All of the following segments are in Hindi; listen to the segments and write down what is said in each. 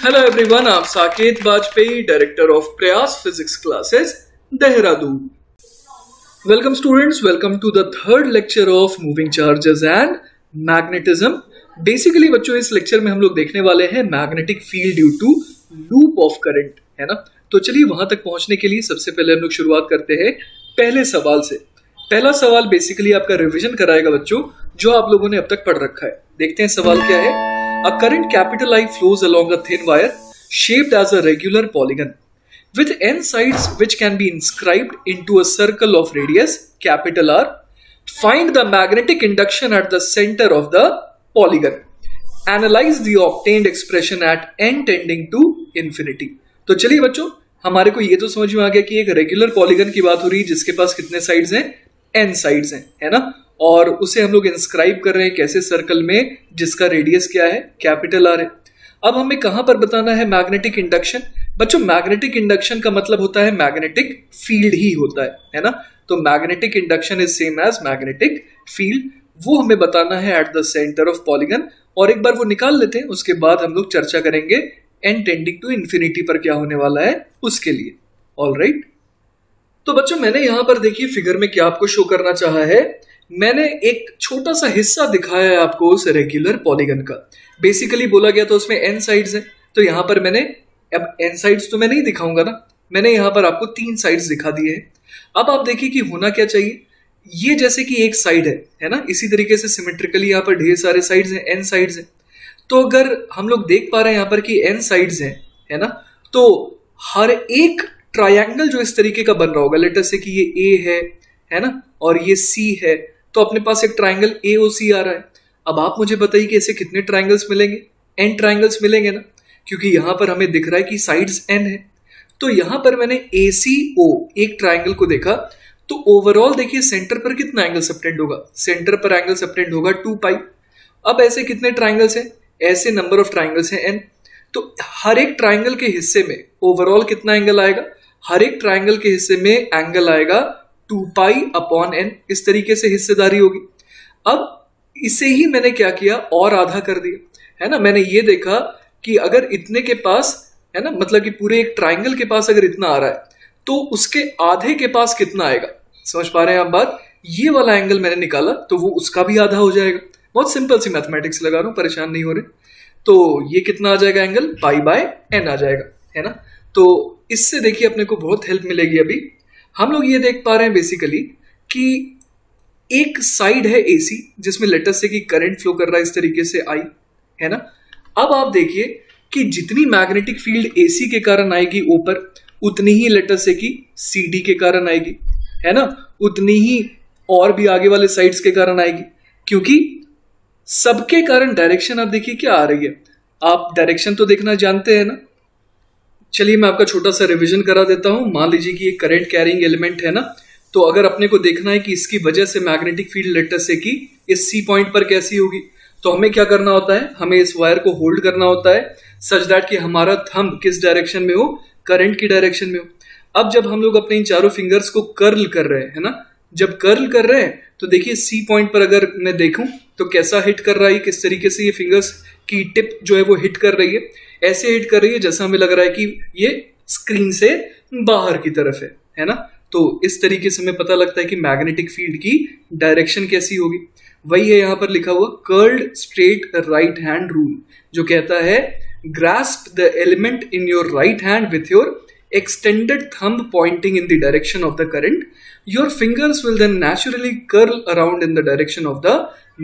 हेलो एवरीवन, आप Saket Vajpayee, director of Prayas physics classes, Dehradun. Welcome students, welcome to the third lecture of moving charges and magnetism. Basically बच्चों, इस लेक्चर में हम लोग देखने वाले हैं magnetic field due to loop of current, है ना। तो चलिए वहां तक पहुंचने के लिए सबसे पहले हम लोग शुरुआत करते हैं पहले सवाल से। पहला सवाल बेसिकली आपका रिवीजन कराएगा बच्चों, जो आप लोगों ने अब तक पढ़ रखा है। देखते हैं सवाल क्या है। A current capital I flows along a thin wire shaped as a regular polygon with n sides which can be inscribed into a circle of radius capital R. Find the magnetic induction at the center of the polygon. Analyze the obtained expression at n tending to infinity. तो चलिए बच्चों, हमारे को ये तो समझ में आ गया कि एक रेगुलर पॉलीगन की बात हो रही है जिसके पास कितने साइड्स हैं, n साइड्स हैं, है ना। और उसे हम लोग इंस्क्राइब कर रहे हैं कैसे, सर्कल में जिसका रेडियस क्या है, कैपिटल आर है। अब हमें कहां पर बताना है मैग्नेटिक इंडक्शन। बच्चों, मैग्नेटिक इंडक्शन का मतलब होता है मैग्नेटिक फील्ड ही होता है ना। तो magnetic induction is same as magnetic field. वो हमें बताना है at the centre of polygon. और एक बार वो निकाल लेते हैं, उसके बाद हम लोग चर्चा करेंगे एन टेंडिंग टू इन्फिनिटी पर क्या होने वाला है उसके लिए। ऑलराइट, तो बच्चों मैंने यहां पर देखिए फिगर में क्या आपको शो करना चाहा है। मैंने एक छोटा सा हिस्सा दिखाया है आपको उस रेगुलर पॉलीगन का। बेसिकली बोला गया था उसमें n साइड्स हैं, तो यहां पर मैंने, अब n साइड्स तो मैं नहीं दिखाऊंगा ना, मैंने यहां पर आपको 3 साइड्स दिखा दिए हैं। अब आप देखिए कि होना क्या चाहिए। ये जैसे कि एक साइड है ना, इसी तरीके से सिमेट्रिकली यहां पर ढेर सारे साइड्स हैं, n साइड्स हैं। तो अगर हम लोग देख पा रहे हैं यहां पर कि n साइड्स हैं, है ना, तो हर एक ट्रायंगल जो इस तरीके का बन रहा होगा, लेटर से कि ये A है ना, और ये C है, तो अपने पास एक ट्रायंगल AOC आ रहा है। अब आप मुझे बताइए कि ऐसे कितने ट्रायंगल्स मिलेंगे, n ट्रायंगल्स मिलेंगे ना, क्योंकि यहां पर हमें दिख रहा है कि साइड्स n है। तो यहां पर मैंने ACO एक ट्रायंगल को देखा, तो ओवरऑल देखिए सेंटर पर कितना एंगल सबटेंड होगा, सेंटर पर एंगल सबटेंड होगा 2 पाई। अब ऐसे कितने ट्रायंगल्स हैं, ऐसे नंबर ऑफ ट्रायंगल्स हैं n। तो हर एक ट्रायंगल के हिस्से में ओवरऑल कितना एंगल आएगा, हर एक ट्रायंगल के हिस्से में एंगल आएगा 2 पाई अपॉन n। इस तरीके से हिस्सेदारी होगी। अब इसे ही मैंने क्या किया, और आधा कर दिया, है ना। मैंने ये देखा कि अगर इतने के पास, है ना, मतलब कि पूरे एक ट्रायंगल के पास अगर इतना आ रहा है, तो उसके आधे के पास कितना आएगा। समझ पा रहे हैं आप बात। ये वाला एंगल मैंने निकाला तो वो उसका भी आधा हो जाएगा। बहुत सिंपल सी मैथमेटिक्स लगा रहा हूं, परेशान नहीं हो रहे। तो ये कितना आ जाएगा एंगल, पाई बाय n आ जाएगा, है ना। तो इससे देखिए अपने को बहुत हेल्प मिलेगी। अभी हम लोग ये देख पा रहे हैं बेसिकली कि एक साइड है AC जिसमें लेटर से कि करंट फ्लो कर रहा है इस तरीके से I, है ना। अब आप देखिए कि जितनी मैग्नेटिक फील्ड AC के कारण आएगी ऊपर, उतनी ही लेटर से कि CD के कारण आएगी, है ना, उतनी ही और भी आगे वाले साइड्स के कारण आएगी, क्योंकि सबके कारण डायरेक्शन आप देखिए क्या आ रही है। आप डायरेक्शन तो देखना जानते हैं ना। चलिए मैं आपका छोटा सा रिवीजन करा देता हूं। मान लीजिए कि एक करंट कैरिंग एलिमेंट है ना, तो अगर अपने को देखना है कि इसकी वजह से मैग्नेटिक फील्ड लेटर से कि इस C पॉइंट पर कैसी होगी, तो हमें क्या करना होता है, हमें इस वायर को होल्ड करना होता है सच दैट कि हमारा थंब किस डायरेक्शन में हो, करंट की डायरेक्शन में हो। अब जब हम लोग अपने इन चारों फिंगर्स को कर्ल कर रहे हैं, है ना, जब कर्ल कर रहे हैं तो देखिए C पॉइंट पर अगर मैं देखूं तो कैसा हिट कर रहा है, किस तरीके से ये फिंगर्स की टिप जो है वो हिट कर रही है। ऐसे हिट कर रही है जैसा हमें लग रहा है कि ये स्क्रीन से बाहर की तरफ है ना। तो इस तरीके से हमें पता लगता है कि मैग्नेटिक फील्ड की डायरेक्शन कैसी होगी। वही है यहां पर लिखा हुआ curled straight right hand rule, जो कहता है grasp the element in your right hand with your extended thumb pointing in the direction of the current. Your fingers will then naturally curl around in the direction of the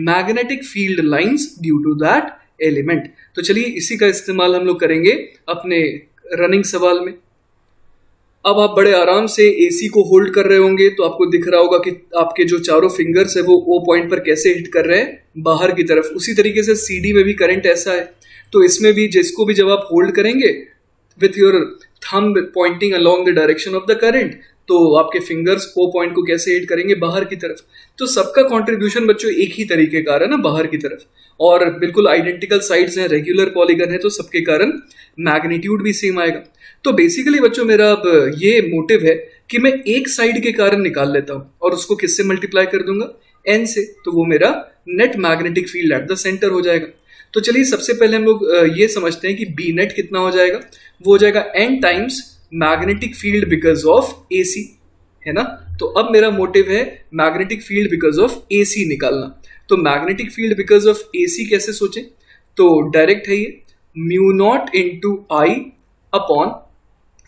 magnetic field lines due to that element. तो चलिए इसी का इस्तेमाल हम लोग करेंगे अपने रनिंग सवाल में। अब आप बड़े आराम से AC को होल्ड कर रहे होंगे, तो आपको दिख रहा होगा कि आपके जो चारों फिंगर्स है वो O पॉइंट पर कैसे हिट कर रहे हैं, बाहर की तरफ। उसी तरीके से CD में भी करंट ऐसा है, तो इसमें भी जिसको भी जब आप होल्ड करेंगे with your thumb pointing along the direction of the current, तो आपके फिंगर्स O पॉइंट को कैसे हिट करेंगे, बाहर की तरफ। तो सबका कंट्रीब्यूशन बच्चों एक ही तरीके का है ना, बाहर की तरफ। और बिल्कुल आइडेंटिकल साइड्स हैं, रेगुलर पॉलीगन है, तो सबके कारण मैग्नीट्यूड भी सेम आएगा। तो बेसिकली बच्चों मेरा अब ये मोटिव है कि मैं एक साइड के कारण निकाल लेता हूं और उसको किससे मल्टीप्लाई कर दूंगा, n से, तो वो मेरा net magnetic field at the centre हो जाएगा। तो चलिए सबसे पहले हम लोग ये समझते हैं कि बी नेट कितना हो जाएगा। वो हो जाएगा n times magnetic field because of AC, है ना। तो अब मेरा मोटिव है magnetic field because of AC निकालना। तो magnetic field because of AC कैसे सोचें, तो डायरेक्ट है ये mu naught into I upon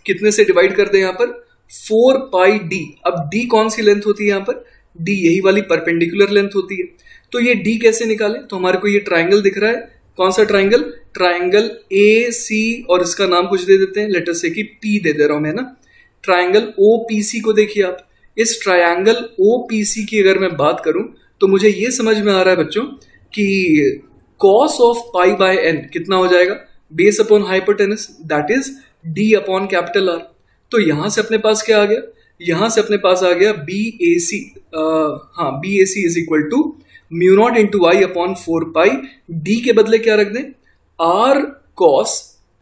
कितने से डिवाइड कर दें यहाँ पर 4 पाई d। अब d कौन सी लेंथ होती है यहाँ पर, d यही वाली परपेंडिकुलर लेंथ होती है। तो ये d कैसे निकालें, तो हमारे को ये ट्राइंगल दिख रहा है, कौन सा ट्राइंगल, ट्राइंगल AC, और इसका नाम कुछ दे देते हैं, लेटर से कि P दे दे रहा हूं मैं ना। ट्राइंगल OPC को देखिए आप, इस ट्राइंगल OPC की अगर मैं बात करूं तो मुझे ये समझ में आ रहा है बच्चों कि cos of pi by n कितना हो जाएगा, base upon hypotenuse, that is d upon capital R। तो यहां से अपने पास क्या आ गया, यहां से अपने पास आ गया BAC, BAC is equal to mu naught into I upon 4 pi, d के बदले क्या रख दें R cos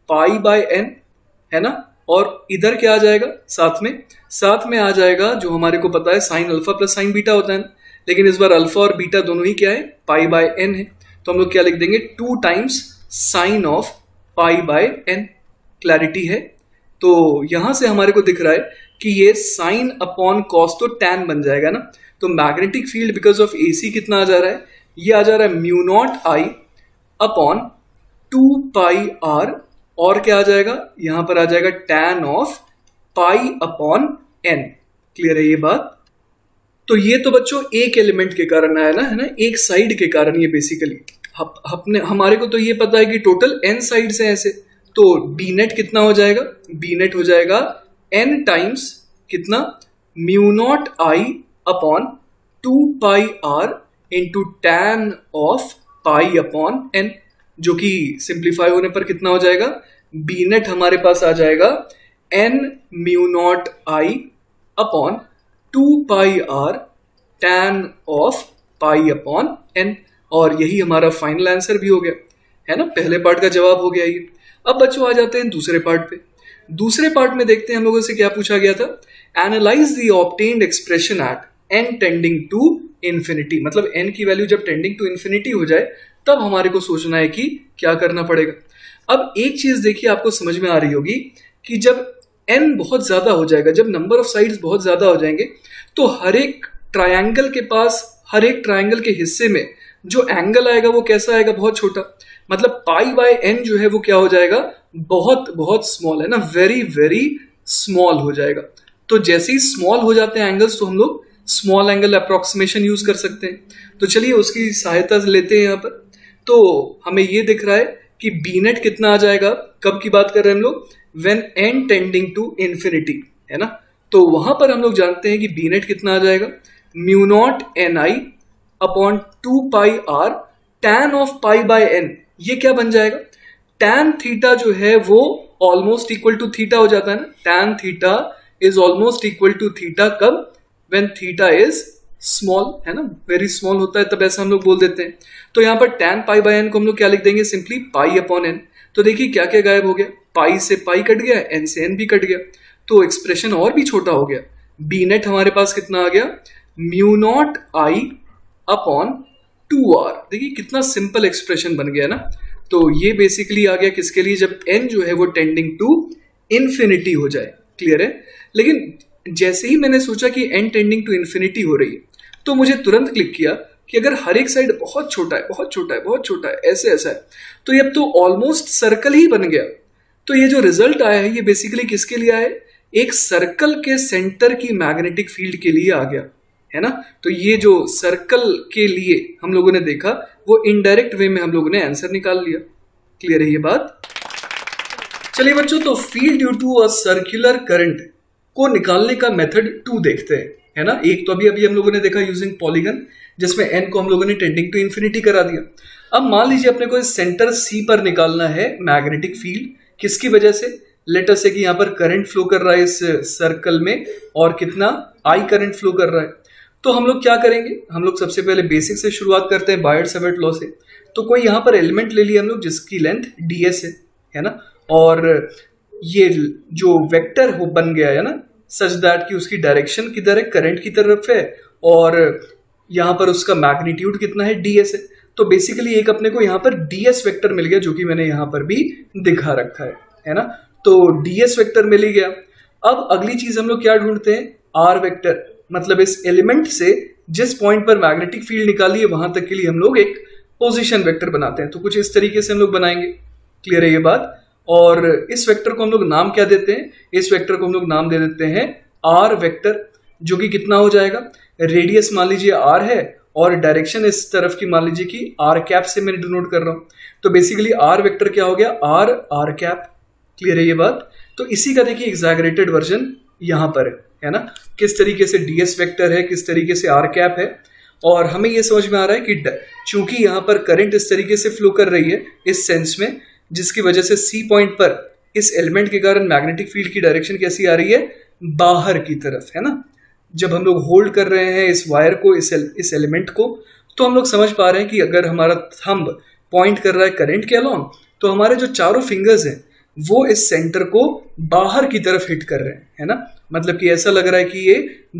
pi by n, है ना। और इधर क्या आ जाएगा, साथ में आ जाएगा जो हमारे को पता है sine alpha plus sign beta होता है ना, लेकिन इस बार अल्फा और बीटा दोनों ही क्या है, पाई बाय n है। तो हम लोग क्या लिख देंगे 2 times sign of pi by n। Clarity है। तो यहां से हमारे को दिख रहा है कि ये साइन अपॉन कॉस तो टैन बन जाएगा ना। तो magnetic field because of AC कितना आ जा रहा है, ये आ जा रहा है mu naught I upon 2 pi R, और क्या आ जाएगा, यहां पर आ जाएगा tan of pi upon n। Clear है ये बात। तो ये तो बच्चों एक एलिमेंट के कारण आया ना, है ना, एक साइड के कारण। ये बेसिकली हमारे को तो ये पता है कि टोटल n साइड्स हैं ऐसे। तो बी नेट कितना हो जाएगा, बी नेट हो जाएगा n टाइम्स कितना, mu naught I upon 2 pi R into tan of pi upon n, जो कि सिंप्लीफाई होने पर कितना हो जाएगा, बी नेट हमारे पास आ जाएगा n mu naught I upon 2 pi R tan of pi upon n। और यही हमारा फाइनल आंसर भी हो गया, है ना। पहले पार्ट का जवाब हो गया ये। अब बच्चों आ जाते हैं दूसरे पार्ट पे। दूसरे पार्ट में देखते हैं हम लोगों से क्या पूछा गया था, analyse the obtained expression at n tending to infinity. मतलब n की वैल्यू जब टेंडिंग टू इंफिनिटी हो जाए तब हमारे को सोचना है कि क्या करना पड़ेगा। अब एक चीज देखिए आपको समझ में आ रही होगी कि जब n बहुत ज्यादा हो जाएगा, जब नंबर ऑफ साइड्स बहुत ज्यादा हो जाएंगे, तो हर एक ट्रायंगल के पास, हर एक ट्रायंगल के हिस्से में जो एंगल आएगा वो कैसा आएगा, बहुत छोटा। मतलब पाई बाय n जो है वो क्या हो जाएगा, बहुत बहुत स्मॉल, है ना, वेरी वेरी स्मॉल हो जाएगा। तो जैसे ही स्मॉल हो जाते हैं एंगल्स तो हम लोग स्मॉल एंगल अप्रोक्सीमेशन यूज कर सकते हैं। तो चलिए उसकी सहायता लेते हैं यहाँ पर। तो हमें ये दिख रहा है कि बी नेट कितना आ जाएगा, कब की बात कर रहे हैं हम लोग, when n tending to infinity, है ना। तो वहां पर हम लोग जानते हैं कि बी नेट कितना आ जाएगा, mu not ni upon 2 pi R tan of pi by n। ये क्या बन जाएगा, टैन थीटा जो है वो ऑलमोस्ट इक्वल टू थीटा हो जाता है ना। Tan theta is almost equal to theta कब, व्हेन थीटा इज स्मॉल, है ना, वेरी स्मॉल होता है तब ऐसा हम लोग बोल देते हैं। तो यहाँ पर टैन पाई बाय n को हम लोग क्या लिख देंगे, सिंपली पाई अपॉन n। तो देखिए क्या क्या गायब हो गया, पाई से पाई कट गया, n से n भी कट गया, तो एक्सप्रेशन और भी छोटा हो गया। बी नेट हमारे पास कितना आ गया, mu naught I upon 2R। देखिए कितना सिंपल एक्सप्रेशन बन गया ना। तो ये बेसिकली आ गया किसके लिए, जब n जो है वो टेंडिंग टू इंफिनिटी हो जाए। क्लियर है। लेकिन जैसे ही मैंने सोचा कि n टेंडिंग टू इंफिनिटी हो रही है तो मुझे तुरंत क्लिक किया कि अगर हर एक साइड बहुत छोटा है, बहुत छोटा है, बहुत छोटा है, ऐसे ऐसा है, तो ये अब तो ऑलमोस्ट सर्कल ही बन गया। तो ये जो रिजल्ट आया है ये बेसिकली किसके लिए आया है, एक सर्कल के सेंटर की मैग्नेटिक फील्ड के लिए आ गया, है ना। तो ये जो सर्कल के लिए हम लोगों ने देखा वो इनडायरेक्ट वे में हम लोगों ने आंसर निकाल लिया। क्लियर है ये बात। चलिए बच्चों, तो field due to a circular current को निकालने का मेथड 2 देखते हैं, है ना। एक तो अभी हम लोगों ने देखा यूजिंग पॉलीगन, जिसमें n को हम लोगों ने टेंडिंग टू इंफिनिटी करा दिया। अब मान लीजिए अपने को इस सेंटर C पर निकालना है मैग्नेटिक फील्ड, किसकी वजह से, लेट अस से कि यहाँ पर करंट फ्लो कर रहा है इस सर्कल में और कितना I करंट फ्लो कर रहा है। तो हम लोग क्या करेंगे, हम लोग सबसे पहले बेसिक से शुरुआत करते हैं, बायर्ड-सैवर्ट लॉ से। तो कोई यहाँ पर एलिमेंट ले लिया हम लोग जिसकी लेंथ ds है ना, और ये जो वेक्टर हो बन गया है ना, सच दैट कि उसकी डायरेक्शन किधर है, करंट की तरफ है, और यहाँ पर उसका मैग्नीट्यूड कितना है, ds है। तो बेसिकली एक अपने को यहाँ पर ds वेक्टर मिल गया, जो कि मैंने यहाँ पर भी दिखा रखा है ना। तो ds वेक्टर मिल ही गया। अब अगली चीज हम लोग क्या ढूंढते हैं, r वेक्टर, मतलब इस एलिमेंट से जिस पॉइंट पर मैग्नेटिक फील्ड निकाली है वहां तक के लिए हम लोग एक पोजीशन वेक्टर बनाते हैं। तो कुछ इस तरीके से हम लोग बनाएंगे, क्लियर है ये बात। और इस वेक्टर को हम लोग नाम क्या देते हैं, इस वेक्टर को हम लोग नाम दे देते हैं r वेक्टर, जो कि कितना हो जाएगा, रेडियस मान लीजिए r है और डायरेक्शन इस तरफ की मान लीजिए कि r कैप से मैं डिनोट कर रहा हूं। तो बेसिकली r वेक्टर क्या हो गया, r कैप, क्लियर है ये बात। तो इसी का देखिए एग्जैगरेटेड वर्जन यहां पर है ना, किस तरीके से ds वेक्टर है, किस तरीके से r कैप है। और हमें ये समझ में आ रहा है कि चूंकि यहां पर करंट इस तरीके से फ्लो कर रही है इस सेंस में, जिसकी वजह से सी पॉइंट पर इस एलिमेंट के कारण मैग्नेटिक फील्ड की डायरेक्शन कैसी आ रही है, बाहर की तरफ, है ना। जब हम लोग होल्ड कर रहे हैं इस वायर को, इस एलिमेंट को, तो हम लोग समझ पा रहे हैं कि अगर हमारा थंब पॉइंट कर रहा है करंट के अलोंग, तो हमारे जो चारों फिंगर्स हैं वो इस सेंटर को बाहर की तरफ हिट कर रहे हैं, है ना। मतलब कि ऐसा लग रहा है कि ये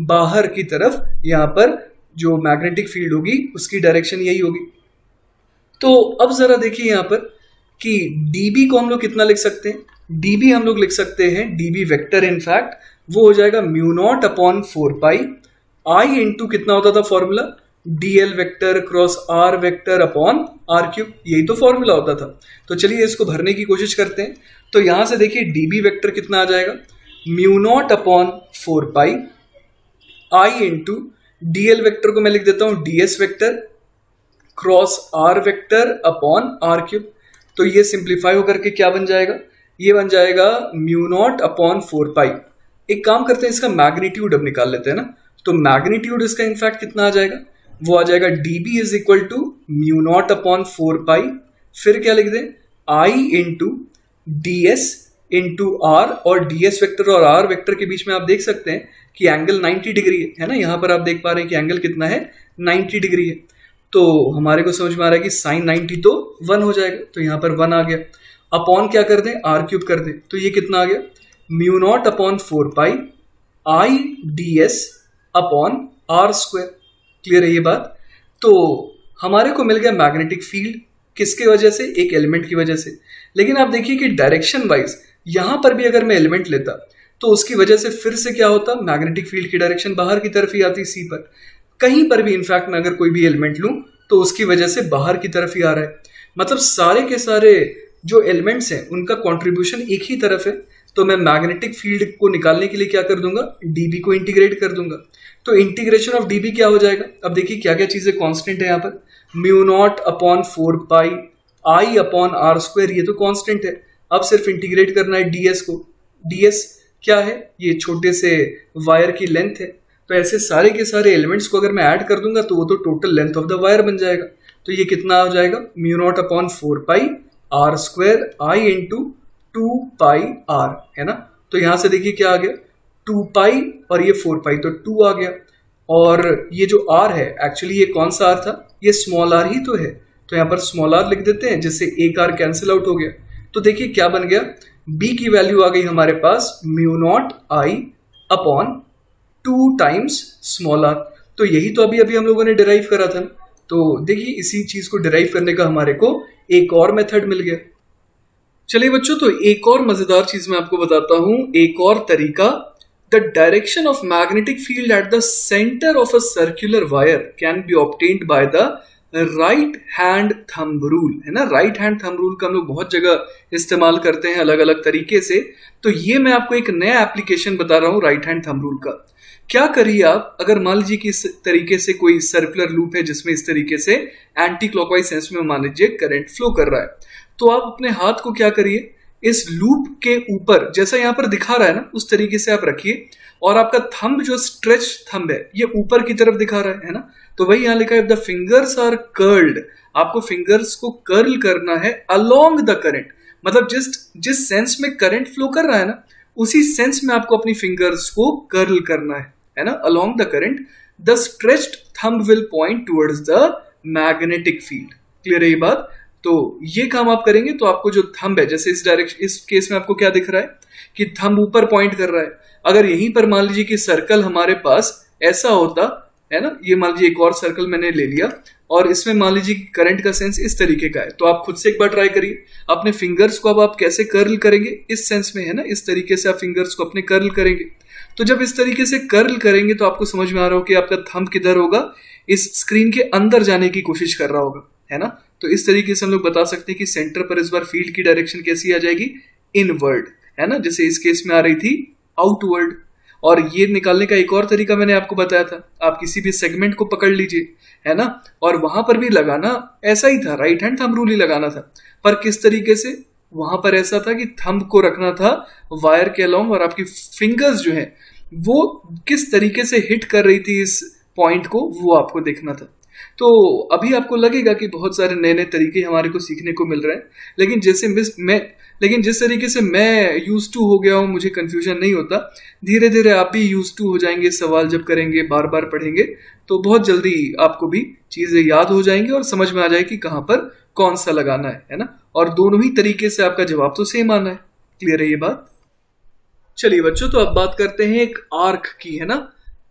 बाहर की तरफ यहाँ पर जो मैग्नेटिक फील्ड होगी उसकी डायरेक्शन यही होगी। तो अब जरा देखिए यहाँ पर कि dB को हम लोग कितना लिख सकते हैं, dB हम लोग लिख सकते हैं, dB वेक्टर इनफैक्ट वो हो जाएगा mu naught upon 4 pi I into कितना होता था formula, dl vector cross r vector upon r cube, यही तो फॉर्मूला होता था। तो चलिए इसको भरने की कोशिश करते हैं। तो यहां से देखिए dB वेक्टर कितना आ जाएगा, mu naught upon 4 pi I into dl vector को मैं लिख देता हूं ds vector cross r vector upon r cube. तो ये सिंप्लीफाई होकर के क्या बन जाएगा, ये बन जाएगा म्यू नॉट अपॉन 4 पाई। एक काम करते हैं, इसका मैग्नीट्यूड अब निकाल लेते हैं ना। तो मैग्नीट्यूड इसका इनफैक्ट कितना आ जाएगा, वो आ जाएगा dB is equal to mu naught upon 4 pi, फिर क्या लिख दें I into ds into r, और ds वेक्टर और r वेक्टर के बीच में आप देख सकते हैं कि एंगल 90 डिग्री है ना। यहाँ पर आप देख पा रहे हैं कि एंगल कितना है, 90 डिग्री है। तो हमारे को समझ में आ रहा है कि साइन 90 तो 1 हो जाएगा, तो यहाँ पर 1 आ गया। अपॉन क्या कर दें, r क्यूब कर दें, तो ये कितना आ गया, mu naught upon 4 pi I ds upon r square, clear है ये बात। तो हमारे को मिल गया मैग्नेटिक फील्ड, किसके वजह से, एक एलिमेंट की वजह से। लेकिन आप देखिए कि डायरेक्शन वाइज यहां पर भी अगर मैं एलिमेंट लेता तो उसकी वजह से फिर से क्या होता, मैग्नेटिक फील्ड की डायरेक्शन बाहर की तरफ ही आती, सी पर कहीं पर भी इनफैक्ट मैं अगर कोई भी एलिमेंट लूं तो उसकी वजह से बाहर की तरफ ही आ रहा है। मतलब सारे के सारे जो एलिमेंट्स हैं उनका कॉन्ट्रीब्यूशन एक ही तरफ है। तो मैं मैग्नेटिक फील्ड को निकालने के लिए क्या कर दूंगा, dB को इंटीग्रेट कर दूंगा। तो इंटीग्रेशन ऑफ dB क्या हो जाएगा, अब देखिए क्या क्या चीजें कांस्टेंट है यहाँ पर, mu naught upon 4 pi I upon r square, ये तो कांस्टेंट है। अब सिर्फ इंटीग्रेट करना है ds को, ds क्या है, ये छोटे से वायर की लेंथ है। तो ऐसे सारे के सारे एलिमेंट्स को अगर मैं ऐड कर दूंगा तो वो तो total length of the wire बन जाएगा। तो ये कितना हो जाएगा, mu naught upon 4 pi r square I into 2 pi r, है ना। तो यहां से देखिए क्या आ गया, 2 पाई और ये 4 पाई, तो 2 आ गया। और ये जो r है एक्चुअली ये कौन सा r था, ये स्मॉल r ही तो है। तो यहाँ पर स्मॉल r लिख देते हैं, जिससे एक r कैंसिल आउट हो गया। तो देखिए क्या बन गया, b की वैल्यू आ गई हमारे पास mu naught I upon 2 times small r। तो यही तो अभी अभी हम लोगों ने डिराइव करा था। तो देखिए इसी चीज को डिराइव करने का हमारे को एक और मेथड मिल गया। चलिए बच्चों, तो एक और मजेदार चीज मैं आपको बताता हूं, एक और तरीका। The direction of magnetic field at the centre of a circular wire can be obtained by the right hand thumb rule, है ना। राइट हैंड थंब रूल का हम लोग बहुत जगह इस्तेमाल करते हैं अलग अलग तरीके से। तो ये मैं आपको एक नया एप्लीकेशन बता रहा हूँ राइट हैंड थंब रूल का। क्या करिए आप, अगर मान लीजिए कि इस तरीके से कोई सर्कुलर लूप है जिसमें इस तरीके से एंटी क्लॉकवाइज सेंस में मान लीजिए करंट फ्लो कर रहा है, तो आप अपने हाथ को क्या करिए, इस लूप के ऊपर जैसा यहाँ पर दिखा रहा है ना उस तरीके से आप रखिए, और आपका थंब जो स्ट्रेच थंब है ये ऊपर की तरफ दिखा रहा है ना। तो वही यहाँ लिखा है द फिंगर्स आर कर्ल्ड, आपको फिंगर्स को कर्ल करना है अलोंग द करंट, मतलब जिस सेंस में करंट फ्लो कर रहा है ना उसी सेंस में आपको अपनी फिंगर्स को कर्ल करना है ना, along the current. The stretched thumb will point towards the magnetic field, clear है ये बात। तो ये काम आप करेंगे तो आपको जो थंब है, जैसे इस डायरेक्शन, इस केस में आपको क्या दिख रहा है कि थंब ऊपर पॉइंट कर रहा है। अगर यहीं पर मान लीजिए कि सर्कल हमारे पास ऐसा होता है ना, ये मान लीजिए एक और सर्कल मैंने ले लिया, और इसमें मान लीजिए कि करंट का सेंस इस तरीके का है, तो आप खुद से एक बार ट्राई करिए। अपने फिंगर्स को अब आप कैसे कर्ल करेंगे, इस सेंस में है ना, इस तरीके से आप फिंगर्स को अपने कर्ल करेंगे। तो जब इस तरीके से कर्ल करेंगे तो आपको समझ में आ रहा हो कि आपका थंब किधर होगा, इस स्क्रीन के अंदर जाने की कोशिश कर रहा होगा, है ना। तो इस तरीके से हम लोग बता सकते हैं कि सेंटर पर इस बार फील्ड की डायरेक्शन कैसी आ जाएगी, इनवर्ड, है ना, जैसे इस केस में आ रही थी आउटवर्ड। और ये निकालने का एक और तरीका मैंने आपको बताया था, आप किसी भी सेगमेंट को पकड़ लीजिए, है ना, और वहां पर भी लगाना ऐसा ही था, राइट हैंड थंब रूल ही लगाना था। पर किस तरीके से, वहां पर ऐसा था कि थंब को रखना था वायर के अलोंग और आपकी फिंगर्स जो है वो किस तरीके से हिट कर रही थी इस पॉइंट को, वो आपको देखना था। तो अभी आपको लगेगा कि बहुत सारे नए नए तरीके हमारे को सीखने को मिल रहे हैं, लेकिन जिस तरीके से मैं यूज टू हो गया हूं, मुझे कंफ्यूजन नहीं होता। धीरे धीरे आप भी यूज टू हो जाएंगे, सवाल जब करेंगे, बार बार पढ़ेंगे, तो बहुत जल्दी आपको भी चीजें याद हो जाएंगी और समझ में आ जाएगी कहां पर कौन सा लगाना है ना। और दोनों ही तरीके से आपका जवाब तो सेम आना है। क्लियर है ये बात? चलिए बच्चों, तो अब बात करते हैं एक आर्क की, है ना।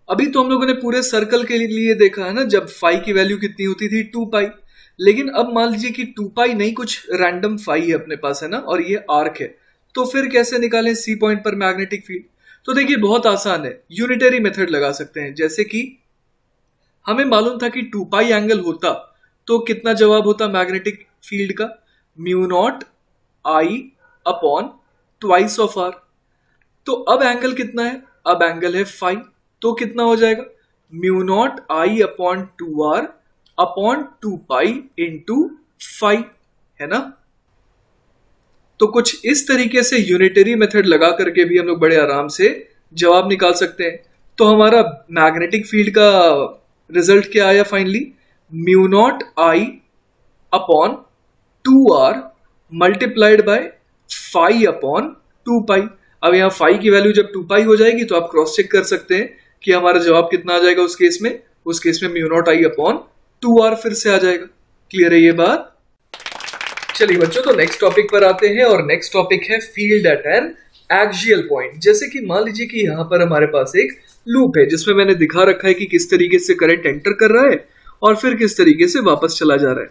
अभी तो हम लोगों ने पूरे सर्कल के लिए देखा है ना, जब फाई की वैल्यू कितनी होती थी, 2 पाई। लेकिन अब मान लीजिए कि 2 पाई नहीं, कुछ रैंडम फाई है अपने पास, है ना, और ये आर्क है। तो फिर कैसे निकालें सी पॉइंट पर मैग्नेटिक फील्ड? तो देखिए बहुत आसान है, यूनिटरी मेथड लगा सकते हैं। जैसे कि हमें मालूम था कि 2 पाई एंगल होता तो कितना जवाब होता मैग्नेटिक फील्ड का, mu naught I upon twice of R. तो अब एंगल कितना है, अब एंगल है फाई, तो कितना हो जाएगा, mu naught I upon 2r upon 2 pi into phi, है ना। तो कुछ इस तरीके से यूनिटरी मेथड लगा करके भी हम लोग बड़े आराम से जवाब निकाल सकते हैं। तो हमारा मैग्नेटिक फील्ड का रिजल्ट क्या आया finally, mu naught I upon 2r multiplied by phi upon 2 pi. अब यहाँ फाई की वैल्यू जब 2 पाई हो जाएगी तो आप क्रॉस चेक कर सकते हैं कि हमारा जवाब कितना आ जाएगा उस केस में mu naught I upon 2r फिर से आ जाएगा। क्लियर है ये बात? चलिए बच्चों, तो नेक्स्ट टॉपिक पर आते हैं और नेक्स्ट टॉपिक है field at N axial point. जैसे कि मान लीजिए कि यहाँ पर हमारे पास एक लूप है जिसमें मैंने दिखा रखा है कि किस तरीके से करंट एंटर कर रहा है और फिर किस तरीके से वापस चला जा रहा है।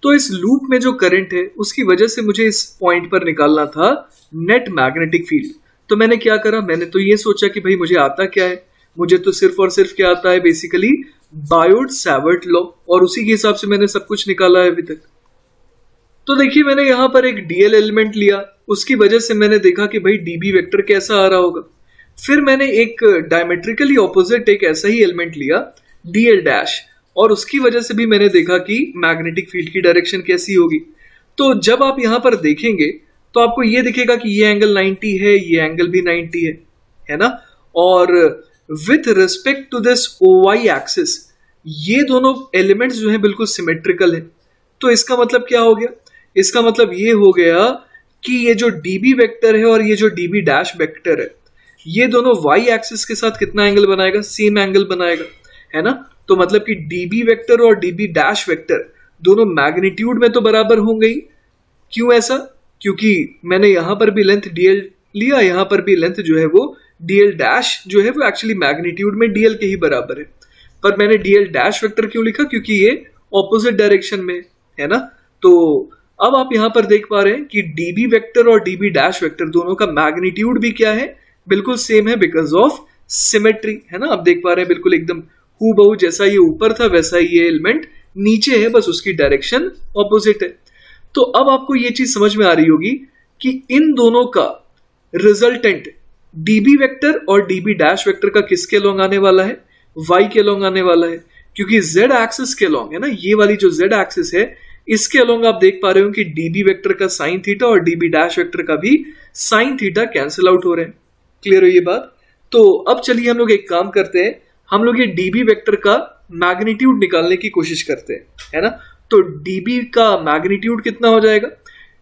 तो इस लूप में जो करंट है उसकी वजह से मुझे इस पॉइंट पर निकालना था नेट मैग्नेटिक फील्ड। तो मैंने क्या करा, मैंने तो ये सोचा कि भाई मुझे आता क्या है, मुझे तो सिर्फ और सिर्फ क्या आता है, बेसिकली बायोट सावर्ट लॉ, और उसी के हिसाब से मैंने सब कुछ निकाला है अभी तक। तो देखिए मैंने यहां पर एक डीएल एलिमेंट लिया, उसकी वजह से मैंने देखा कि भाई डीबी वेक्टर कैसा आ रहा होगा। फिर मैंने एक डायमेट्रिकली ऑपोजिट एक ऐसा ही एलिमेंट लिया डीएल डैश, और उसकी वजह से भी मैंने देखा कि मैग्नेटिक फील्ड की डायरेक्शन कैसी होगी। तो जब आप यहां पर देखेंगे तो आपको ये दिखेगा कि ये एंगल 90 है, ये एंगल भी 90 है ना। और with respect to this OY axis ये दोनों एलिमेंट्स जो है बिल्कुल सिमेट्रिकल है। तो इसका मतलब क्या हो गया, इसका मतलब ये हो गया कि ये जो dB वेक्टर है और ये जो dB डैश वेक्टर है, ये दोनों Y एक्सिस के साथ कितना एंगल बनाएगा, सेम एंगल बनाएगा, है ना। तो मतलब कि dB वेक्टर और dB डैश वेक्टर दोनों मैग्नीट्यूड में तो बराबर होंगे ही। क्यों ऐसा, क्योंकि मैंने यहां पर भी लेंथ dl लिया, यहां पर भी लेंथ जो है वो dl डैश जो है वो एक्चुअली मैग्नीट्यूड में dl के ही बराबर है। पर मैंने dl डैश वेक्टर क्यों लिखा, क्योंकि ये ऑपोजिट डायरेक्शन में है ना। तो अब आप यहां पर देख पा रहे हैं कि dB वेक्टर और dB डैश वेक्टर दोनों का मैग्नीट्यूड भी क्या है, बिल्कुल सेम है, बिकॉज ऑफ सिमेट्री, है ना। आप देख पा रहे हैं बिल्कुल एकदम हूबहू जैसा ये ऊपर था वैसा ही ये एलिमेंट नीचे है, बस उसकी डायरेक्शन ऑपोजिट है। तो अब आपको ये चीज समझ में आ रही होगी कि इन दोनों का रिजल्टेंट dB वेक्टर और dB डैश वेक्टर का किसके अलोंग आने वाला है, y के अलोंग आने वाला है। क्योंकि z एक्सिस के अलोंग है ना, ये वाली जो z एक्सिस है इसके अलोंग आप देख पा रहे हो कि dB वेक्टर का साइन थीटा और dB डैश वेक्टर का भी साइन थीटा कैंसिल आउट हो रहे हैं। क्लियर हो ये बात? तो अब चलिए हम लोग एक काम करते हैं, हम लोग ये dB वेक्टर का मैग्नीट्यूड निकालने की कोशिश करते हैं, है ना। तो dB का मैग्नीट्यूड कितना हो जाएगा,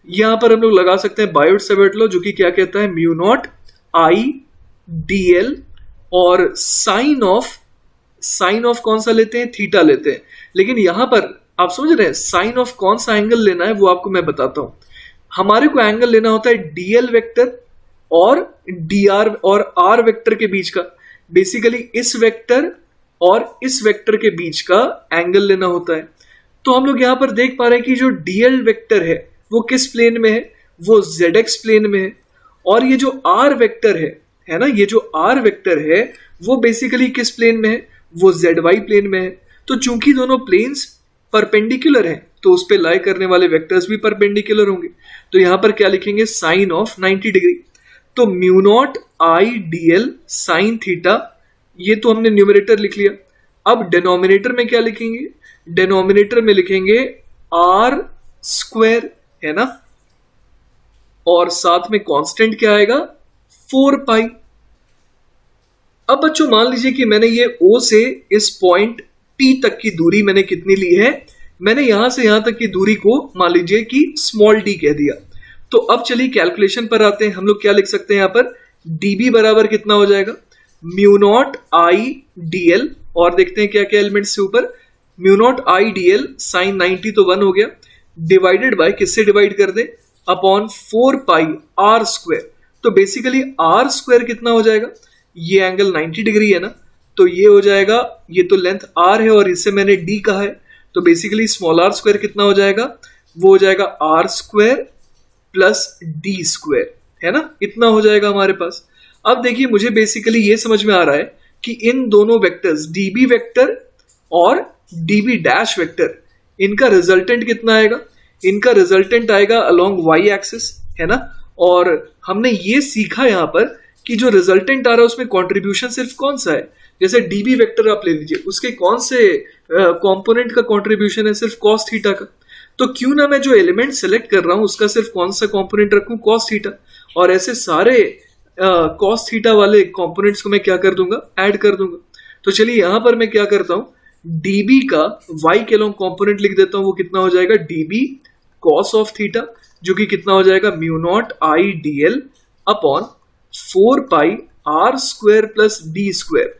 यहां पर हम लोग लगा सकते हैं बायोट सावर्ट लॉ, जो कि क्या कहता है, म्यू नॉट आई dl और साइन ऑफ कौन सा लेते हैं, थीटा लेते हैं। लेकिन यहां पर आप समझ रहे हैं साइन ऑफ कौन सा एंगल लेना है वो आपको मैं बताता हूं। हमारे को एंगल लेना होता है dl वेक्टर और dr और r वेक्टर के बीच का, बेसिकली इस वेक्टर और इस वेक्टर के बीच का एंगल लेना होता है। तो हम लोग यहां पर देख पा रहे हैं कि जो डीएल वेक्टर है वो किस प्लेन में है, वो जेड प्लेन में है। और ये जो आर वेक्टर है ना, ये जो आर वेक्टर है वो बेसिकली किस प्लेन में है, वो जेड वाई प्लेन में है। तो चूंकि दोनों प्लेन्स परपेंडिकुलर हैं तो उस पे लाई करने वाले वेक्टर्स भी परपेंडिकुलर होंगे। तो यहां पर क्या लिखेंगे, साइन ऑफ 90 डिग्री। तो mu naught I D L sine theta, ये तो हमने न्यूमरेटर लिख लिया। अब डिनोमिनेटर में क्या लिखेंगे, डिनोमिनेटर में लिखेंगे आर स्क्वायर, है ना, और साथ में कांस्टेंट क्या आएगा, 4 पाई। अब बच्चों मान लीजिए कि मैंने ये O से इस पॉइंट P तक की दूरी मैंने कितनी ली है, मैंने यहां से यहां तक की दूरी को मान लीजिए कि स्मॉल d कह दिया। तो अब चलिए कैलकुलेशन पर आते हैं। हम लोग क्या लिख सकते हैं यहां पर, dB बराबर कितना हो जाएगा, mu naught I D L, और देखते हैं क्या क्या एलिमेंट से ऊपर, mu naught I D L sine 90 तो 1 हो गया, डिवाइडेड बाय किससे डिवाइड कर दे, अपॉन 4 पाई आर स्क्वायर। तो बेसिकली आर स्क्वायर कितना हो जाएगा, ये एंगल 90 डिग्री है ना, तो ये हो जाएगा, ये तो लेंथ आर है और इससे मैंने डी कहा है, तो बेसिकली स्मॉल आर स्क्वायर कितना हो जाएगा, वो हो जाएगा R square plus D square, है ना, इतना हो जाएगा हमारे पास। अब देखिए मुझे बेसिकली ये समझ में आ रहा है कि इन दोनों वेक्टर्स डीबी वेक्टर और डीबी डैश वेक्टर, इनका रिजल्टेंट कितना आएगा, इनका रिजल्टेंट आएगा अलोंग वाई एक्सिस, है ना। और हमने ये सीखा यहां पर कि जो रिजल्टेंट आ रहा है उसमें कंट्रीब्यूशन सिर्फ कौन सा है, जैसे डीबी वेक्टर आप ले लीजिए, उसके कौन से कंपोनेंट का कंट्रीब्यूशन है, सिर्फ कॉस थीटा का। तो क्यों ना मैं जो एलिमेंट सेलेक्ट कर रहा हूं उसका सिर्फ कौन सा कंपोनेंट रखूं, कॉस थीटा, और ऐसे सारे कॉस थीटा वाले कंपोनेंट्स को मैं क्या कर दूंगा, ऐड कर दूंगा। तो चलिए यहां पर मैं क्या करता हूं, डीबी का वाई के लॉन्ग कंपोनेंट लिख देता हूं, वो कितना हो जाएगा, डीबी कॉस ऑफ थीटा, जो कि कितना हो जाएगा, mu naught I D L upon 4 pi R square plus D square.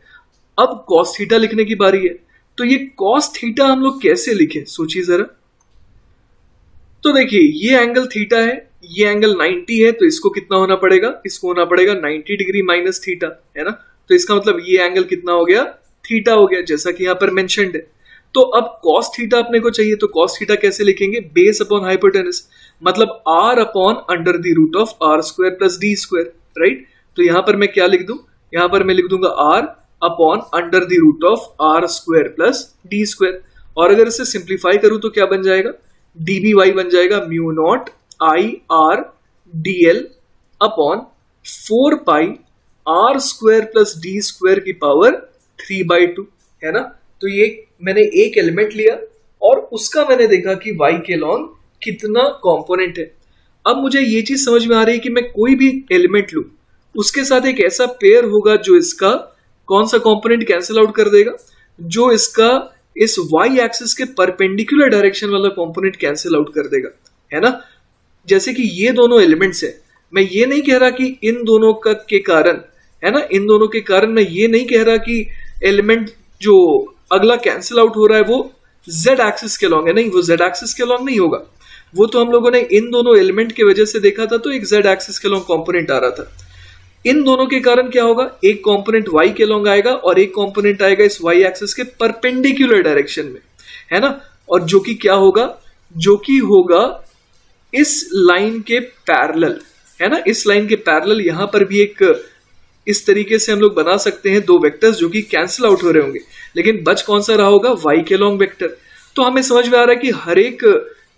अब कॉस थीटा लिखने की बारी है, तो ये कॉस थीटा हम लोग कैसे लिखें, सोचिए जरा। तो देखिए ये एंगल थीटा है, ये एंगल 90 है, तो इसको कितना होना पड़ेगा, इसको होना पड़ेगा 90 डिग्री माइनस थीटा, है ना। तो इसका मतलब ये एंगल कितना हो गया, थीटा हो गया, जैसा कि यहां पर मेंशन्ड है। तो अब कॉस थीटा अपने को चाहिए, तो कॉस थीटा कैसे लिखेंगे, बेस अपॉन हाइपोटेनस, मतलब R upon under the root of R square plus D square, right. तो यहां पर मैं क्या लिख दूं, यहां पर मैं लिख दूंगा R upon under the root of R square plus D square. और अगर इसे सिंप्लीफाई करूं तो क्या बन जाएगा, डीबी वाई बन जाएगा mu naught I R D L upon 4 pi R square plus D square की पावर 3/2, है ना। तो ये मैंने एक एलिमेंट लिया और उसका मैंने देखा कि y के लॉन्ग कितना कंपोनेंट है। अब मुझे ये चीज समझ में आ रही है कि मैं कोई भी एलिमेंट लूं उसके साथ एक ऐसा पेयर होगा जो इसका कौन सा कंपोनेंट कैंसिल आउट कर देगा, जो इसका इस y एक्सिस के परपेंडिकुलर डायरेक्शन वाला कंपोनेंट कैंसिल आउट कर देगा, है ना। जैसे कि ये दोनों एलिमेंट्स है, मैं ये नहीं कह रहा कि इन दोनों का के कारण, है ना, इन दोनों के कारण मैं ये नहीं कह रहा कि एलिमेंट जो अगला कैंसिल आउट हो रहा है वो z एक्सिस के लॉन्ग है, नहीं, वो z एक्सिस के लॉन्ग नहीं होगा। वो तो हम लोगों ने इन दोनों एलिमेंट की वजह से देखा था, तो एक z एक्सिस के लॉन्ग कंपोनेंट आ रहा था। इन दोनों के कारण क्या होगा, एक कंपोनेंट y के लॉन्ग आएगा और एक कंपोनेंट आएगा इस y एक्सिस के परपेंडिकुलर डायरेक्शन में, है ना। और जो कि क्या होगा, जो कि होगा इस लाइन के पैरेलल, है ना, इस लाइन के पैरेलल। यहां पर भी एक इस तरीके से हम लोग बना सकते हैं दो वेक्टर्स जो कि कैंसिल आउट हो रहे होंगे, लेकिन बच कौन सा रहा होगा, y के लॉन्ग वेक्टर। तो हमें समझ में आ रहा है कि हर एक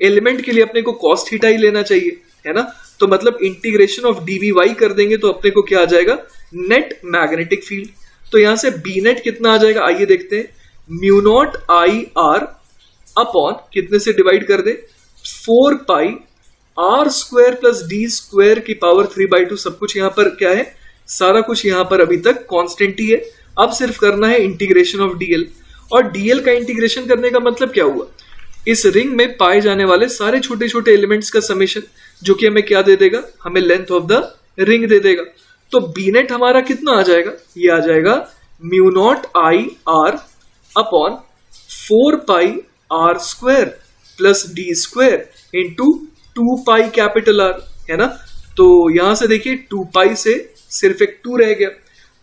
एलिमेंट के लिए अपने को कॉस थीटा ही लेना चाहिए, है ना। तो मतलब इंटीग्रेशन ऑफ dvy कर देंगे तो अपने को क्या आ जाएगा, नेट मैग्नेटिक फील्ड। तो यहां से बी नेट कितना आ जाएगा, आइए देखते हैं, mu naught I R upon कितने से डिवाइड कर दे, 4 pi R square plus D square की पावर 3/2। सब कुछ यहां पर क्या है, सारा कुछ यहां पर अभी तक कांस्टेंट ही है। अब सिर्फ करना है इंटीग्रेशन ऑफ डीएल, और डीएल का इंटीग्रेशन करने का मतलब क्या हुआ, इस रिंग में पाए जाने वाले सारे छोटे छोटे एलिमेंट्स का समेशन, जो कि हमें क्या दे देगा, हमें लेंथ ऑफ द रिंग दे देगा। तो बी नेट हमारा कितना आ जाएगा, ये आ जाएगा mu naught I R upon 4 pi R square plus D square into 2 pi capital R, है ना। तो यहां से देखिए 2 पाई से सिर्फ एक 2 रह गया,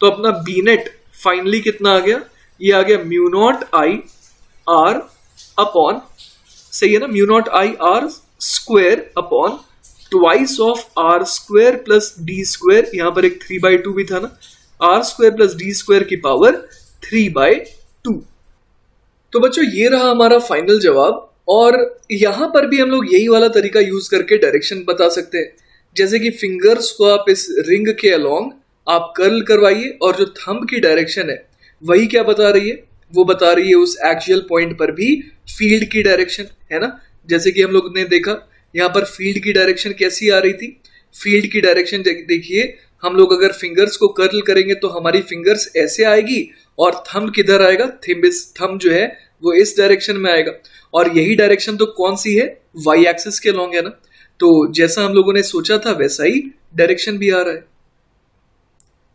तो अपना बी नेट फाइनली कितना आ गया, ये आ गया mu naught I R upon सही है ना, mu naught I R square upon twice of R square plus D square, यहां पर एक 3/2 भी था ना, R square plus D square की पावर 3/2। तो बच्चों ये रहा हमारा फाइनल जवाब। और यहां पर भी हम लोग यही वाला तरीका यूज करके डायरेक्शन बता सकते हैं, जैसे कि फिंगर्स को आप इस रिंग के अलोंग आप कर्ल करवाइए और जो थंब की डायरेक्शन है वही क्या बता रही है, वो बता रही है उस एक्सियल पॉइंट पर भी फील्ड की डायरेक्शन, है ना। जैसे कि हम लोग ने देखा यहाँ पर फील्ड की डायरेक्शन कैसी आ रही थी, फील्ड की डायरेक्शन देखिए, हम लोग अगर फिंगर्स को कर्ल करेंगे तो हमारी फिंगर्स ऐसे आएगी और थंब किधर आएगा, थंब जो है वो इस डायरेक्शन में आएगा। और यही डायरेक्शन तो कौन सी है, वाई एक्सिस के अलोंग है ना। तो जैसा हम लोगों ने सोचा था वैसा ही डायरेक्शन भी आ रहा है।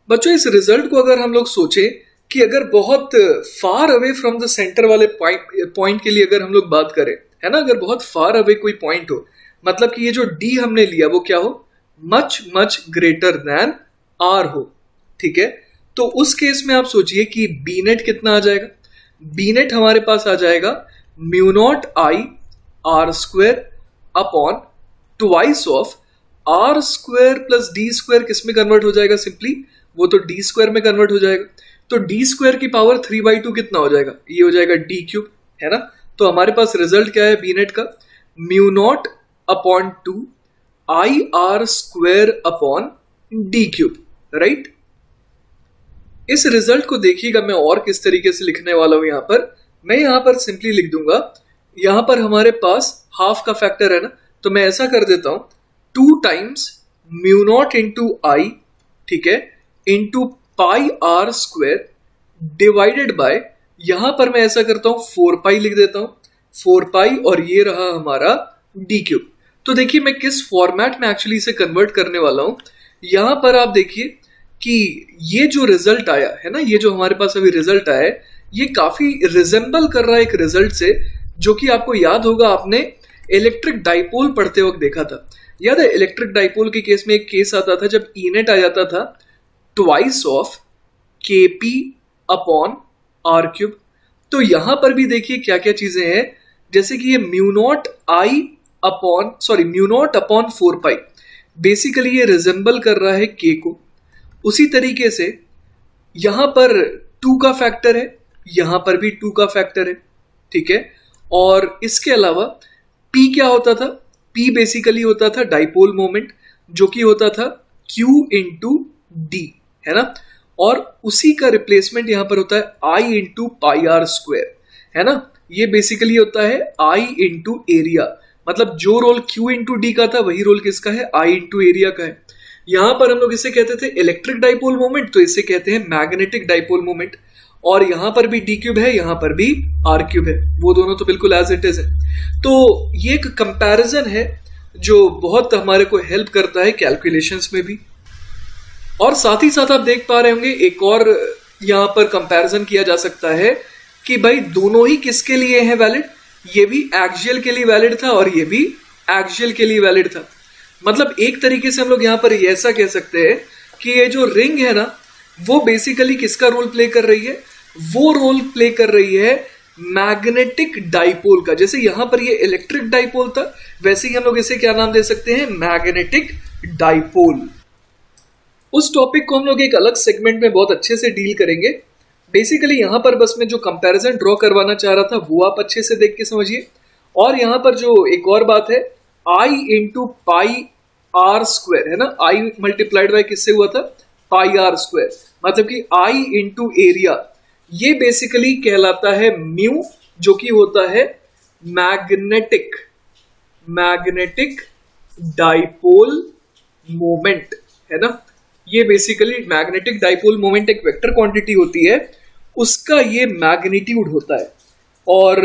बच्चों इस रिजल्ट को अगर हम लोग सोचे कि अगर बहुत far away from the centre वाले पॉइंट के लिए अगर हम लोग बात करें, है ना, अगर बहुत फार अवे कोई पॉइंट हो, मतलब कि ये जो डी हमने लिया वो क्या हो, much much greater than R हो, ठीक है। तो उस केस में आप सोचिए कि बी नेट कितना आ जाएगा, बी नेट हमारे पास आ जाएगा mu naught I R square upon twice of R square plus D square, किस में कन्वर्ट हो जाएगा, सिंपली वो तो डी स्क्वायर में कन्वर्ट हो जाएगा। तो डी स्क्वायर की पावर 3/2 कितना हो जाएगा, ये हो जाएगा डी क्यूब, है ना। तो हमारे पास रिजल्ट क्या है बी नेट का, म्यू नॉट अपॉन 2 आई R square upon D cube, right. इस रिजल्ट को देखिएगा मैं और किस तरीके से लिखने वाला हूं, यहां पर मैं यहां पर सिंपली लिख दूंगा, यहां पर हमारे पास हाफ का फैक्टर है ना, तो मैं ऐसा कर देता हूं 2 times mu naught into I, ठीक है, into pi R square divided by, यहां पर मैं ऐसा करता हूं 4 पाई लिख देता हूं, 4 पाई, और ये रहा हमारा डी क्यूब। तो देखिए मैं किस फॉर्मेट में एक्चुअली इसे कन्वर्ट करने वाला हूं। यहां पर आप देखिए कि ये जो रिजल्ट आया है ना, ये जो हमारे पास अभी रिजल्ट आया है, ये काफी रिजेंबल कर रहा है एक रिजल्ट से, जो कि आपको याद होगा आपने इलेक्ट्रिक डाइपोल पढ़ते वक्त देखा था। याद है इलेक्ट्रिक डाइपोल के केस में एक केस आता था जब ई नेट आ जाता था ट्वाइस ऑफ के पी अपॉन आर क्यूब। तो यहां पर भी देखिए क्या क्या चीजें हैं, जैसे कि ये म्यू नॉट अपॉन 4 पाई, बेसिकली ये रिजेंबल कर रहा है के को। उसी तरीके से यहां पर 2 का फैक्टर है, यहां पर भी 2 का फैक्टर है, ठीक है। और इसके अलावा P क्या होता था, P बेसिकली होता था डाइपोल मोमेंट, जो कि होता था Q इंटू डी, है ना। और उसी का रिप्लेसमेंट यहां पर होता है I into pi R square, है ना। ये बेसिकली होता है I इंटू एरिया, मतलब जो रोल Q इंटू डी का था वही रोल किसका है, I इंटू एरिया का है। यहां पर हम लोग इसे कहते थे इलेक्ट्रिक डाइपोल मोमेंट, तो इसे कहते हैं मैग्नेटिक डाइपोल मोमेंट। और यहां पर भी डी क्यूब है, यहां पर भी आर क्यूब है, वो दोनों तो बिल्कुल एज इट इज है। तो ये एक कंपैरिजन है जो बहुत हमारे को हेल्प करता है कैलकुलेशंस में भी। और साथ ही साथ आप देख पा रहे होंगे एक और यहां पर कंपैरिजन किया जा सकता है कि भाई दोनों ही किसके लिए है वैलिड, ये भी एक्सियल के लिए वैलिड था और ये भी एक्सियल के लिए वैलिड था। मतलब एक तरीके से हम लोग यहां पर ऐसा कह सकते हैं कि ये जो रिंग है ना, वो बेसिकली किसका रोल प्ले कर रही है, वो रोल प्ले कर रही है मैग्नेटिक डाइपोल का। जैसे यहां पर ये इलेक्ट्रिक डाइपोल था, वैसे ही हम लोग इसे क्या नाम दे सकते हैं, मैग्नेटिक डाइपोल। उस टॉपिक को हम लोग एक अलग सेगमेंट में बहुत अच्छे से डील करेंगे। बेसिकली यहां पर बस मैं जो कंपैरिजन ड्रॉ करवाना चाह रहा था वो आप अच्छे से देख के समझिए। और यहां पर जो एक और बात है, आई इंटू पाई आर स्क्वायर, है ना, आई मल्टीप्लाइड बाय किससे हुआ था, पाई आर स्क्वायर, मतलब कि आई इंटू एरिया, ये बेसिकली कहलाता है म्यू, जो कि होता है मैग्नेटिक डाइपोल मोमेंट, है ना। ये बेसिकली मैग्नेटिक डाइपोल मोमेंट एक वेक्टर क्वांटिटी होती है, उसका ये मैग्नीट्यूड होता है। और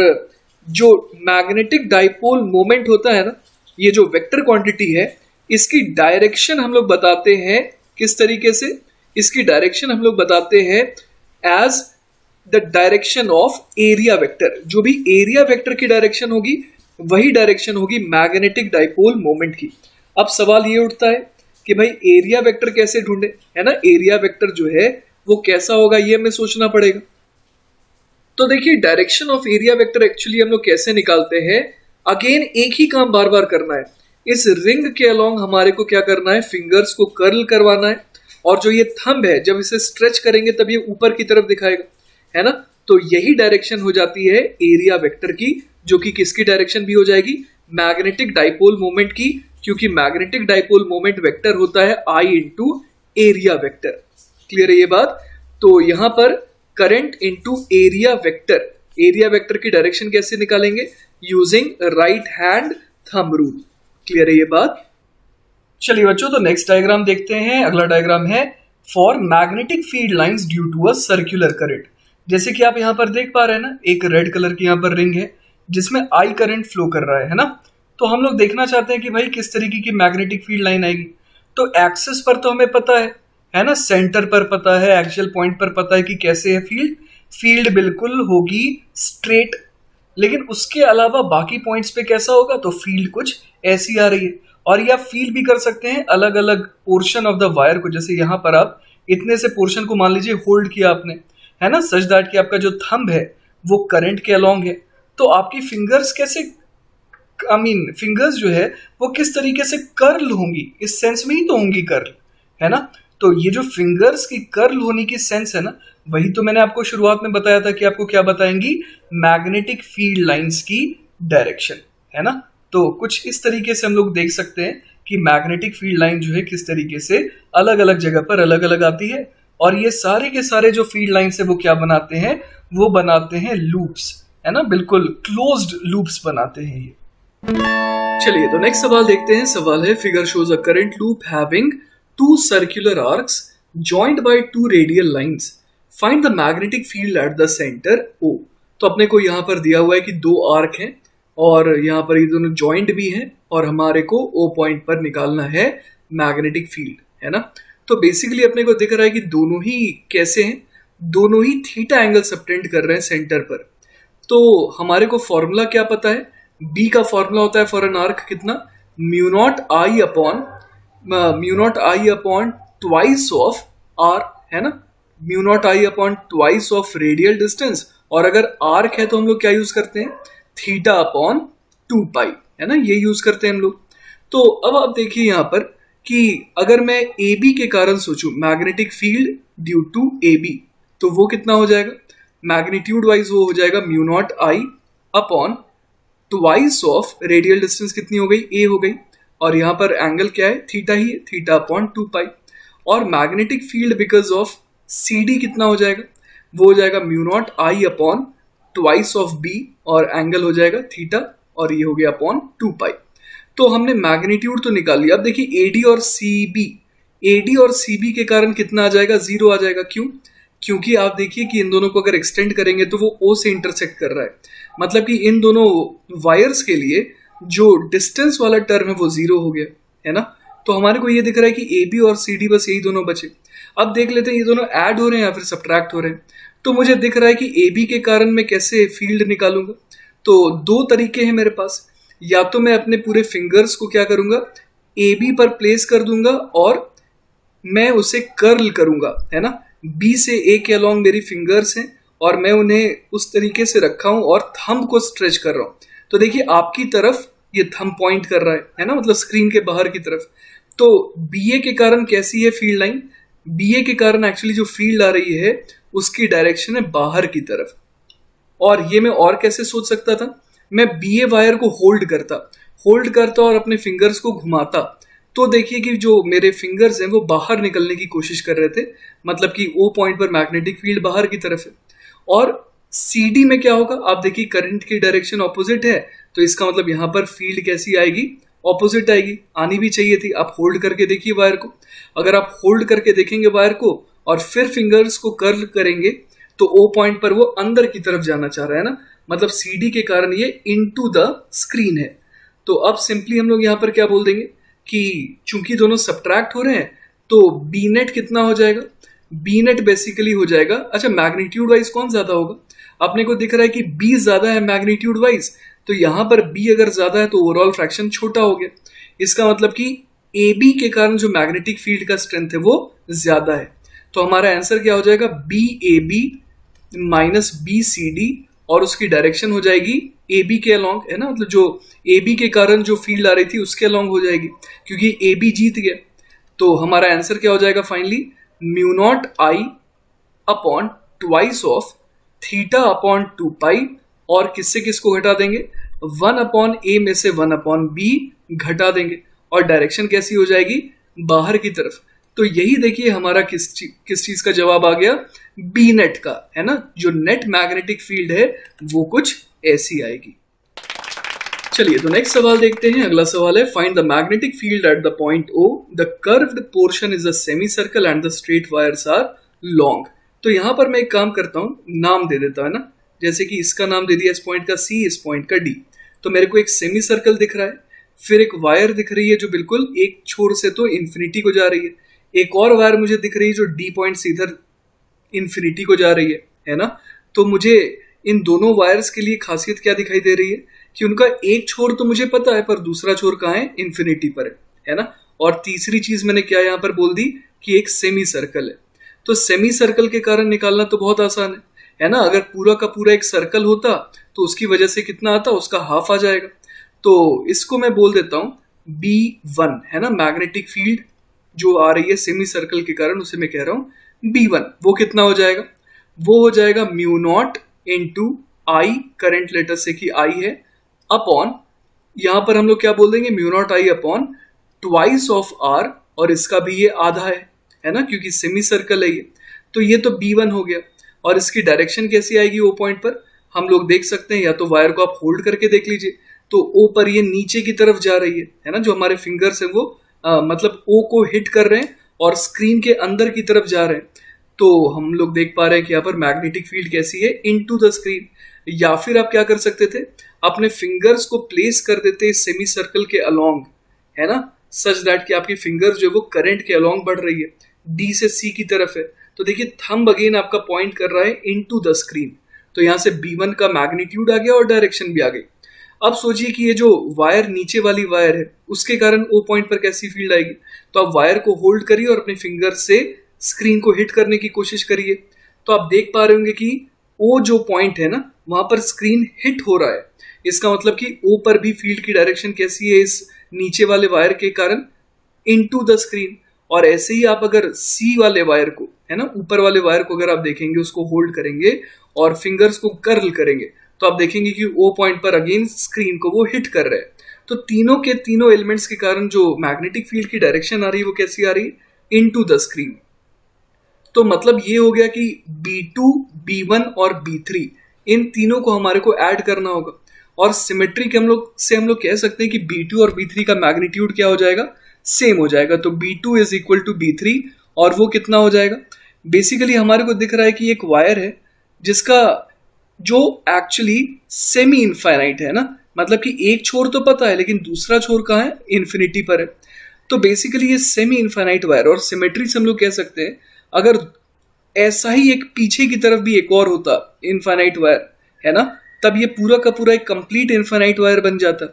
जो मैग्नेटिक डाइपोल मोमेंट होता है ना, ये जो वेक्टर क्वांटिटी है, इसकी डायरेक्शन हम लोग बताते हैं किस तरीके से, इसकी डायरेक्शन हम लोग बताते हैं as the direction of area vector. जो भी एरिया वेक्टर की डायरेक्शन होगी वही डायरेक्शन होगी मैग्नेटिक डाइपोल मोमेंट की। अब सवाल ये उठता है कि भाई एरिया वेक्टर कैसे ढूंढे, है ना, एरिया वेक्टर जो है वो कैसा होगा ये हमें सोचना पड़ेगा। तो देखिए direction of area vector actually हम लोग कैसे निकालते हैं, अगेन एक ही काम बार बार करना है। इस रिंग के अलोंग हमारे को क्या करना है, फिंगर्स को कर्ल करवाना है, और जो ये थंब है जब इसे स्ट्रेच करेंगे तब ये ऊपर की तरफ दिखाएगा, है ना। तो यही डायरेक्शन हो जाती है एरिया वेक्टर की, जो कि किसकी डायरेक्शन भी हो जाएगी, मैग्नेटिक डाइपोल मोमेंट की, क्योंकि मैग्नेटिक डाइपोल मोमेंट वेक्टर होता है I into area vector. Clear है ये बात। तो यहां पर करंट इंटू एरिया वेक्टर की डायरेक्शन कैसे निकालेंगे, using right hand thumb rule. Clear है ये बात। चलिए बच्चों, तो नेक्स्ट डायग्राम देखते हैं। अगला डायग्राम है for magnetic field lines due to a circular current. जैसे कि आप यहां पर देख पा रहे हैं ना, एक रेड कलर की यहां पर रिंग है जिसमें I करंट फ्लो कर रहा है ना। तो हम लोग देखना चाहते हैं कि भाई किस तरीके की मैग्नेटिक फील्ड लाइन आएगी। तो एक्सिस पर तो हमें पता है ना, सेंटर पर पता है, एक्सियल पॉइंट पर पता है कि कैसे है फील्ड बिल्कुल होगी स्ट्रेट। लेकिन उसके अलावा बाकी पॉइंट्स पे कैसा होगा, तो फील्ड कुछ ऐसी आ रही है। और ये आप फील भी कर सकते हैं अलग अलग पोर्शन ऑफ द वायर को। जैसे यहां पर आप इतने से पोर्शन को मान लीजिए होल्ड किया आपने, है ना, सच दैट कि आपका जो थंब है वो करंट के अलोंग है। तो आपकी फिंगर्स कैसे, फिंगर्स जो है वो किस तरीके से कर्ल होंगी, इस सेंस में ही तो होंगी कर्ल, है ना। तो ये जो फिंगर्स की कर्ल होने की सेंस है ना, वही तो मैंने आपको शुरुआत में बताया था कि आपको क्या बताएंगी, मैग्नेटिक फील्ड लाइंस की डायरेक्शन, है ना। तो कुछ इस तरीके से हम लोग देख सकते हैं कि मैग्नेटिक फील्ड लाइन जो है किस तरीके से अलग अलग जगह पर अलग अलग आती है। और ये सारे के सारे जो फील्ड लाइंस है वो क्या बनाते हैं, वो बनाते हैं लूप्स, है ना, बिल्कुल क्लोज्ड लूप्स बनाते हैं ये। चलिए तो नेक्स्ट सवाल देखते हैं। सवाल है figure shows a current loop having two circular arcs joined by two radial lines, find the magnetic field at the centre O। तो अपने को यहाँ पर दिया हुआ है कि दो आर्क हैं और यहाँ पर ये दोनों जॉइंट भी हैं और हमारे को O पॉइंट पर निकालना है मैग्नेटिक फील्ड, है ना। तो बेसिकली अपने को दिख रहा है कि दोनों ही कैसे हैं, दोनों ही थीटा एंगल सबटेंड कर रहे हैं सेंटर पर। तो हमारे को फॉर्मूला क्या पता है, B का फॉर्मूला होता है फॉर एन आर्क कितना, mu naught I upon twice of R, है ना, mu naught I upon twice of radial distance. और अगर आर्क है तो हम लोग क्या यूज करते हैं, थीटा अपॉन 2 पाई, है ना, ये यूज करते हैं हम लोग। तो अब आप देखिए यहां पर कि अगर मैं AB के कारण सोचूं, magnetic field due to AB, तो वो कितना हो जाएगा, मैग्नीट्यूड वाइज वो हो जाएगा mu naught I upon twice of radial distance कितनी हो गई, A हो गई, और यहां पर एंगल क्या है, थीटा ही है, थीटा अपॉन 2 पाई। और magnetic field because of CD कितना हो जाएगा, वो हो जाएगा mu naught I upon twice of B, और एंगल हो जाएगा थीटा, और ये हो गया अपॉन 2 पाई। तो हमने मैग्नीट्यूड तो निकाल लिया। अब देखिए AD और CB के कारण कितना आ जाएगा, 0 आ जाएगा। क्यों, क्योंकि आप देखिए कि इन दोनों को अगर एक्सटेंड करेंगे तो वो O से इंटरसेक्ट कर रहा है, मतलब कि इन दोनों वायर्स के लिए जो डिस्टेंस वाला टर्म है वो 0 हो गया, है ना। तो हमारे को ये दिख रहा है कि AB और CD बस यही दोनों बचे। अब देख लेते हैं ये दोनों ऐड हो रहे हैं या फिर सब्ट्रैक्ट हो रहे हैं। तो मुझे दिख रहा है कि AB के कारण मैं कैसे फील्ड निकालूंगा, तो दो तरीके हैं मेरे पास। या तो मैं अपने पूरे फिंगर्स को क्या करूंगा, AB पर प्लेस कर दूंगा और मैं उसे कर्ल करूंगा, है ना। B से A के अलोंग मेरी फिंगर्स हैं और मैं उन्हें उस तरीके से रखा हूं और थंब को स्ट्रेच कर रहा हूं। तो देखिए आपकी तरफ ये थंब पॉइंट कर रहा है ना, मतलब स्क्रीन के बाहर की तरफ। तो BA के कारण कैसी है फील्ड लाइन, BA के कारण एक्चुअली जो फील्ड आ रही है उसकी डायरेक्शन है बाहर की तरफ। और ये मैं और कैसे सोच सकता था, मैं BA वायर को होल्ड करता और अपने फिंगर्स को घुमाता। तो देखिए कि जो मेरे फिंगर्स हैं वो बाहर निकलने की कोशिश कर रहे थे, मतलब कि O पॉइंट पर मैग्नेटिक फील्ड बाहर की तरफ है। और CD में क्या होगा, आप देखिए करंट की डायरेक्शन ऑपोजिट है, तो इसका मतलब यहां पर फील्ड कैसी आएगी, ऑपोजिट आएगी, आनी भी चाहिए थी। आप होल्ड करके देखिए वायर को, अगर आप होल्ड करके देखेंगे वायर को और फिर फिंगर्स को कर्ल करेंगे तो O पॉइंट पर वो अंदर की तरफ जाना चाह रहा है ना, मतलब CD के कारण ये इनटू द स्क्रीन है। तो अब सिंपली हम लोग यहाँ पर क्या बोल देंगे कि चूंकि दोनों सब्ट्रैक्ट हो रहे हैं तो B नेट कितना हो जाएगा, B नेट बेसिकली हो जाएगा, अच्छा मैग्नीट्यूड वाइज कौन ज्यादा होगा, अपने को दिख रहा है कि B ज्यादा है मैग्नीट्यूड वाइज, तो यहां पर B अगर ज्यादा है तो ओवरऑल फ्रैक्शन छोटा हो गया। इसका मतलब कि AB के कारण जो मैग्नेटिक फील्ड का स्ट्रेंथ है वो ज्यादा है। तो हमारा आंसर क्या हो जाएगा, BAB माइनस BCD, और उसकी डायरेक्शन हो जाएगी ए बी के अलोंग, है ना, मतलब जो ए बी के कारण जो फील्ड आ रही थी उसके अलोंग हो जाएगी, क्योंकि ए बी जीत गया। तो हमारा आंसर क्या हो जाएगा finally, mu naught I upon twice of theta upon 2 पाई, और किससे किसको घटा देंगे, 1 अपॉन ए में से 1 अपॉन बी घटा देंगे, और डायरेक्शन कैसी हो जाएगी, बाहर की तरफ। तो यही देखिए हमारा किस चीज का जवाब आ गया, बी नेट का, है ना, जो नेट मैग्नेटिक फील्ड है वो कुछ ऐसी आएगी। चलिए तो नेक्स्ट सवाल देखते हैं। अगला सवाल है, find the magnetic field at the point O, the curved portion is a semi circle and the straight wires are long. तो यहां पर मैं एक काम करता हूं, नाम दे देता है ना, जैसे कि इसका नाम दे दिया इस पॉइंट का सी, इस पॉइंट का डी। तो मेरे को एक सेमी सर्कल दिख रहा है, फिर एक वायर दिख रही है जो बिल्कुल एक छोर से तो इंफिनिटी को जा रही है, एक और वायर मुझे दिख रही है जो डी पॉइंट से इधर इंफिनिटी को जा रही है ना। तो मुझे इन दोनों वायर्स के लिए खासियत क्या दिखाई दे रही है कि उनका एक छोर तो मुझे पता है पर दूसरा छोर कहाँ है, इंफिनिटी पर है ना। और तीसरी चीज मैंने क्या यहां पर बोल दी कि एक सेमी सर्कल है। तो सेमी सर्कल के कारण निकालना तो बहुत आसान है ना। अगर पूरा का पूरा एक सर्कल होता तो उसकी वजह से कितना आता, उसका हाफ आ जाएगा। तो इसको मैं बोल देता हूं B1, है ना, मैग्नेटिक फील्ड जो आ रही है सेमी सर्कल के कारण, उसे मैं कह रहा हूं B1। वो कितना हो जाएगा, वो हो जाएगा म्यू नॉट इंटू आई, करंट लेटर से कि आई है, अपॉन, यहां पर हम लोग क्या बोल देंगे, mu naught I upon twice of R, और इसका भी ये आधा है ना, क्योंकि सेमी सर्कल है ये। तो ये तो B1 हो गया। और इसकी डायरेक्शन कैसी आएगी ओ पॉइंट पर, हम लोग देख सकते हैं, या तो वायर को आप होल्ड करके देख लीजिए, तो ओ पर ये नीचे की तरफ जा रही है ना, जो हमारे फिंगर्स है वो मतलब ओ को हिट कर रहे हैं और स्क्रीन के अंदर की तरफ जा रहे हैं। तो हम लोग देख पा रहे हैं कि यहाँ पर मैग्नेटिक फील्ड कैसी है, इनटू द स्क्रीन। या फिर आप क्या कर सकते थे, अपने फिंगर्स को प्लेस कर देते सेमी सर्कल के अलोंग, है ना, सच दैट कि आपकी फिंगर जो वो करंट के अलोंग बढ़ रही है, डी से सी की तरफ है। तो देखिए थंब अगेन आपका पॉइंट कर रहा है इनटू द स्क्रीन। तो यहां से B1 का मैग्नीट्यूड आ गया और डायरेक्शन भी आ गई। अब सोचिए कि ये जो वायर नीचे वाली वायर है उसके कारण ओ पॉइंट पर कैसी फील्ड आएगी। तो आप वायर को होल्ड करिए और अपने फिंगर से स्क्रीन को हिट करने की कोशिश करिए। तो आप देख पा रहे होंगे कि ओ जो पॉइंट है ना, वहां पर स्क्रीन हिट हो रहा है। इसका मतलब कि ओ पर भी फील्ड की डायरेक्शन कैसी है, इस नीचे वाले वायर के कारण इनटू द स्क्रीन। और ऐसे ही आप अगर सी वाले वायर को, है ना, ऊपर वाले वायर को अगर आप देखेंगे, उसको होल्ड करेंगे और फिंगर्स को कर्ल करेंगे, तो आप देखेंगे कि ओ पॉइंट पर अगेन स्क्रीन को वो हिट कर रहे हैं। तो तीनों के तीनों एलिमेंट्स के कारण जो मैग्नेटिक फील्ड की डायरेक्शन आ रही है वो कैसी आ रही है, इनटू द स्क्रीन। तो मतलब ये हो गया कि B2, B1 और B3 इन तीनों को हमारे को ऐड करना होगा। और सिमेट्री के हम लोग कह सकते हैं कि B2 और B3 का मैग्नीट्यूड क्या हो जाएगा, सेम हो जाएगा। तो B2 is equal to B3, और वो कितना हो जाएगा, बेसिकली हमारे को दिख रहा है कि एक वायर है जिसका जो एक्चुअली सेमी इनफाइनाइट है ना, मतलब कि एक छोर तो पता है लेकिन दूसरा छोर कहाँ है, इन्फिनिटी पर है। तो बेसिकली ये सेमी इनफाइनाइट वायर, और सिमेट्री से हम लोग कह सकते हैं अगर ऐसा ही एक पीछे की तरफ भी एक और होता इनफाइनाइट वायर, है ना, तब ये पूरा का पूरा एक कंप्लीट इनफाइनाइट वायर बन जाता।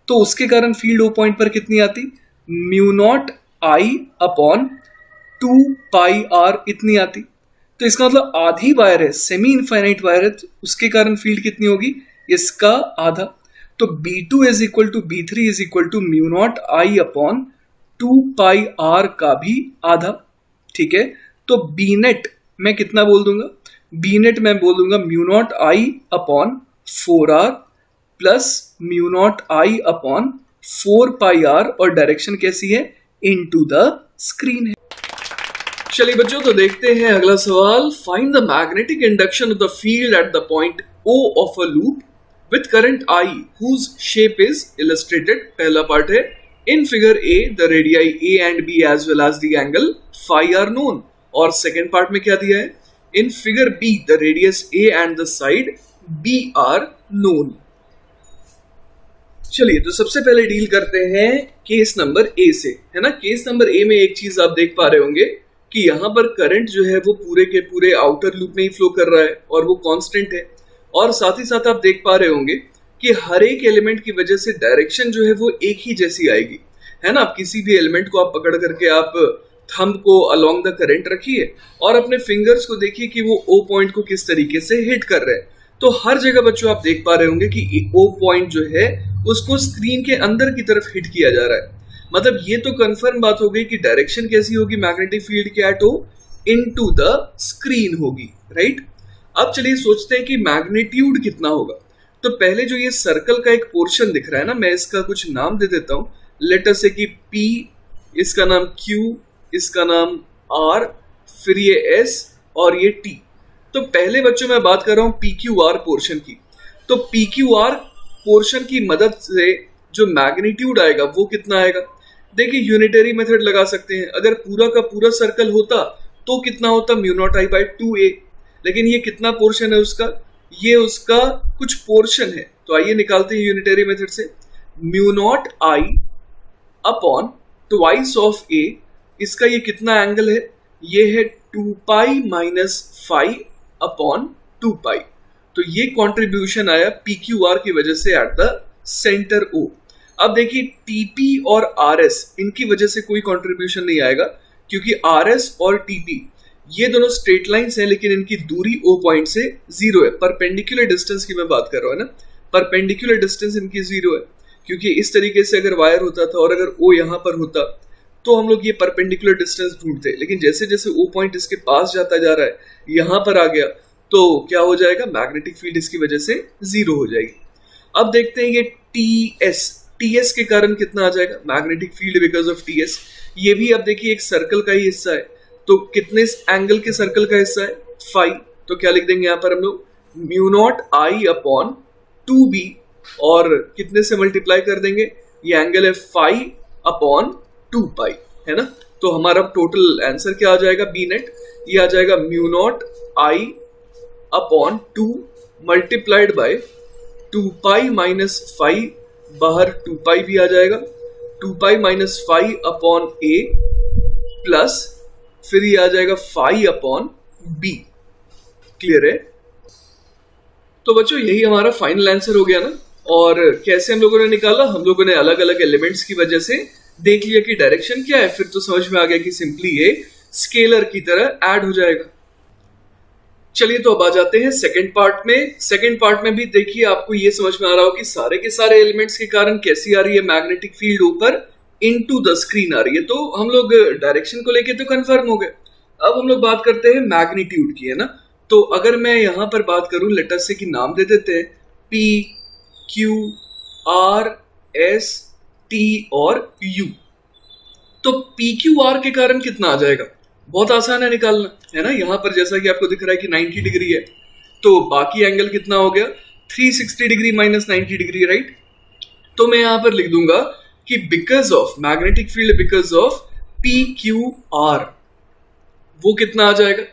तो उसके कारण फील्ड ओ पॉइंट पर कितनी आती, mu naught I upon 2 pi R इतनी आती। तो इसका मतलब आधी वायर है, सेमी इनफाइनाइट वायर है, तो उसके कारण फील्ड कितनी होगी, इसका आधा। तो B2 is equal to B3 is equal to mu naught I upon 2 pi R का भी आधा। ठीक है, तो बी नेट मैं कितना बोल दूंगा, बी नेट मैं बोल दूंगा mu naught I upon 4R plus mu naught I upon 4 pi R, और डायरेक्शन कैसी है, इनटू द स्क्रीन है। चलिए बच्चों, तो देखते हैं अगला सवाल। Find the magnetic induction of the field at the point O of a loop with current I whose shape is illustrated। पहला पार्ट है, in figure A the radii A and B as well as the angle phi are known। और सेकेंड पार्ट में क्या दिया है, in figure B the radius A and the side B are known। चलिए तो सबसे पहले डील करते हैं केस नंबर A से, है ना। केस नंबर A में एक चीज आप देख पा रहे होंगे कि यहाँ पर करंट जो है वो पूरे के पूरे आउटर लूप में ही फ्लो कर रहा है और वो कांस्टेंट है। और साथ ही साथ आप देख पा रहे होंगे कि हर एक एलिमेंट की वजह से डायरेक्शन जो है वो एक ही जैसी आएगी, है ना। आप किसी भी एलिमेंट को आप पकड़ करके आप थंब को अलोंग द करंट रखिए और अपने फिंगर्स को देखिए कि वो ओ पॉइंट को किस तरीके से हिट कर रहे हैं। तो हर जगह बच्चों आप देख पा रहे होंगे कि ओ पॉइंट जो है उसको स्क्रीन के अंदर की तरफ हिट किया जा रहा है। मतलब ये तो कंफर्म बात हो गई कि डायरेक्शन कैसी होगी मैग्नेटिक फील्ड की at O, into the screen होगी, राइट। अब चलिए सोचते हैं कि मैग्नीट्यूड कितना होगा। तो पहले जो ये सर्कल का एक पोर्शन दिख रहा है ना, मैं इसका कुछ नाम दे देता हूं। लेट अस से कि P, इसका नाम Q, इसका नाम R, फिर ये S और ये T। तो पहले बच्चों मैं बात कर रहा हूं PQR पोर्शन की। तो PQR पोर्शन की मदद से जो मैग्नीट्यूड आएगा वो कितना आएगा। देखिए यूनिटरी मेथड लगा सकते हैं। अगर पूरा का पूरा सर्कल होता तो कितना होता, म्यू नॉट आई बाय 2a। लेकिन ये कितना पोर्शन है उसका, ये उसका कुछ पोर्शन है। तो आइए निकालते हैं यूनिटरी मेथड से। Mu naught I upon twice of a, इसका ये कितना एंगल है, ये है 2 पाई माइनस 5 अपॉन 2 पाई। तो ये कंट्रीब्यूशन आया PQR की वजह से एट द सेंटर O। अब देखिए TP और RS इनकी वजह से कोई कंट्रीब्यूशन नहीं आएगा, क्योंकि RS और TP ये दोनों स्ट्रेट लाइंस हैं, लेकिन इनकी दूरी O पॉइंट से 0 है। परपेंडिकुलर डिस्टेंस की मैं बात कर रहा हूँ ना, परपेंडिकुलर डिस्टेंस इनकी 0 है। क्योंकि इस तरीके से अगर वायर होता था और अगर O यहाँ पर होता तो हम लोग ये परपेंडिकुलर डिस्टेंस ढूंढते, लेकिन जैसे जैसे O पॉइंट इसके पास जाता जा रहा है, यहाँ पर आ गया, तो क्या हो जाएगा, मैग्नेटिक फील्ड इसकी वजह से 0 हो जाएगी। अब देखते हैं ये TS के कारण कितना आ जाएगा, magnetic field because of TS। ये भी अब देखिए एक सर्कल का ही हिस्सा है, तो कितने एंगल के सर्कल का हिस्सा है, 5। तो क्या लिख देंगे यहाँ पर हम लोग, mu naught I upon 2b, और कितने से मल्टीप्लाई कर देंगे, ये एंगल है 5 अपॉन 2 पाई, है ना। तो हमारा टोटल आंसर क्या आ जाएगा, बी नेट, ये आ जाएगा mu naught I upon 2 multiplied by 2 pi minus 5, बाहर 2 पाई भी आ जाएगा, 2 pi minus 5 upon a plus फिर ये आ जाएगा 5 अपॉन b। क्लियर है। तो बच्चों यही हमारा फाइनल आंसर हो गया ना। और कैसे हम लोगों ने निकाला, हम लोगों ने अलग अलग एलिमेंट्स की वजह से देख लिया कि डायरेक्शन क्या है, फिर तो समझ में आ गया कि सिंपली ये स्केलर की तरह ऐड हो जाएगा। चलिए तो अब आ जाते हैं सेकंड पार्ट में। सेकंड पार्ट में भी देखिए आपको ये समझ में आ रहा हो कि सारे के सारे एलिमेंट्स के कारण कैसी आ रही है मैग्नेटिक फील्ड ऊपर इनटू द स्क्रीन आ रही है। तो हम लोग डायरेक्शन को लेके तो कंफर्म हो गए। अब हम लोग बात करते हैं मैग्नीट्यूड की, है ना। तो अगर मैं यहां पर बात करूं लेटर से कि नाम दे देते हैं P, Q, R, S, T और U। तो PQR के कारण कितना आ जाएगा, बहुत आसान है निकालना, है ना। यहां पर जैसा कि आपको दिख रहा है कि 90 डिग्री है, तो बाकी एंगल कितना हो गया, 360 डिग्री माइनस 90 डिग्री, राइट। तो मैं यहां पर लिख दूंगा कि because of magnetic field because of PQR वो कितना आ जाएगा,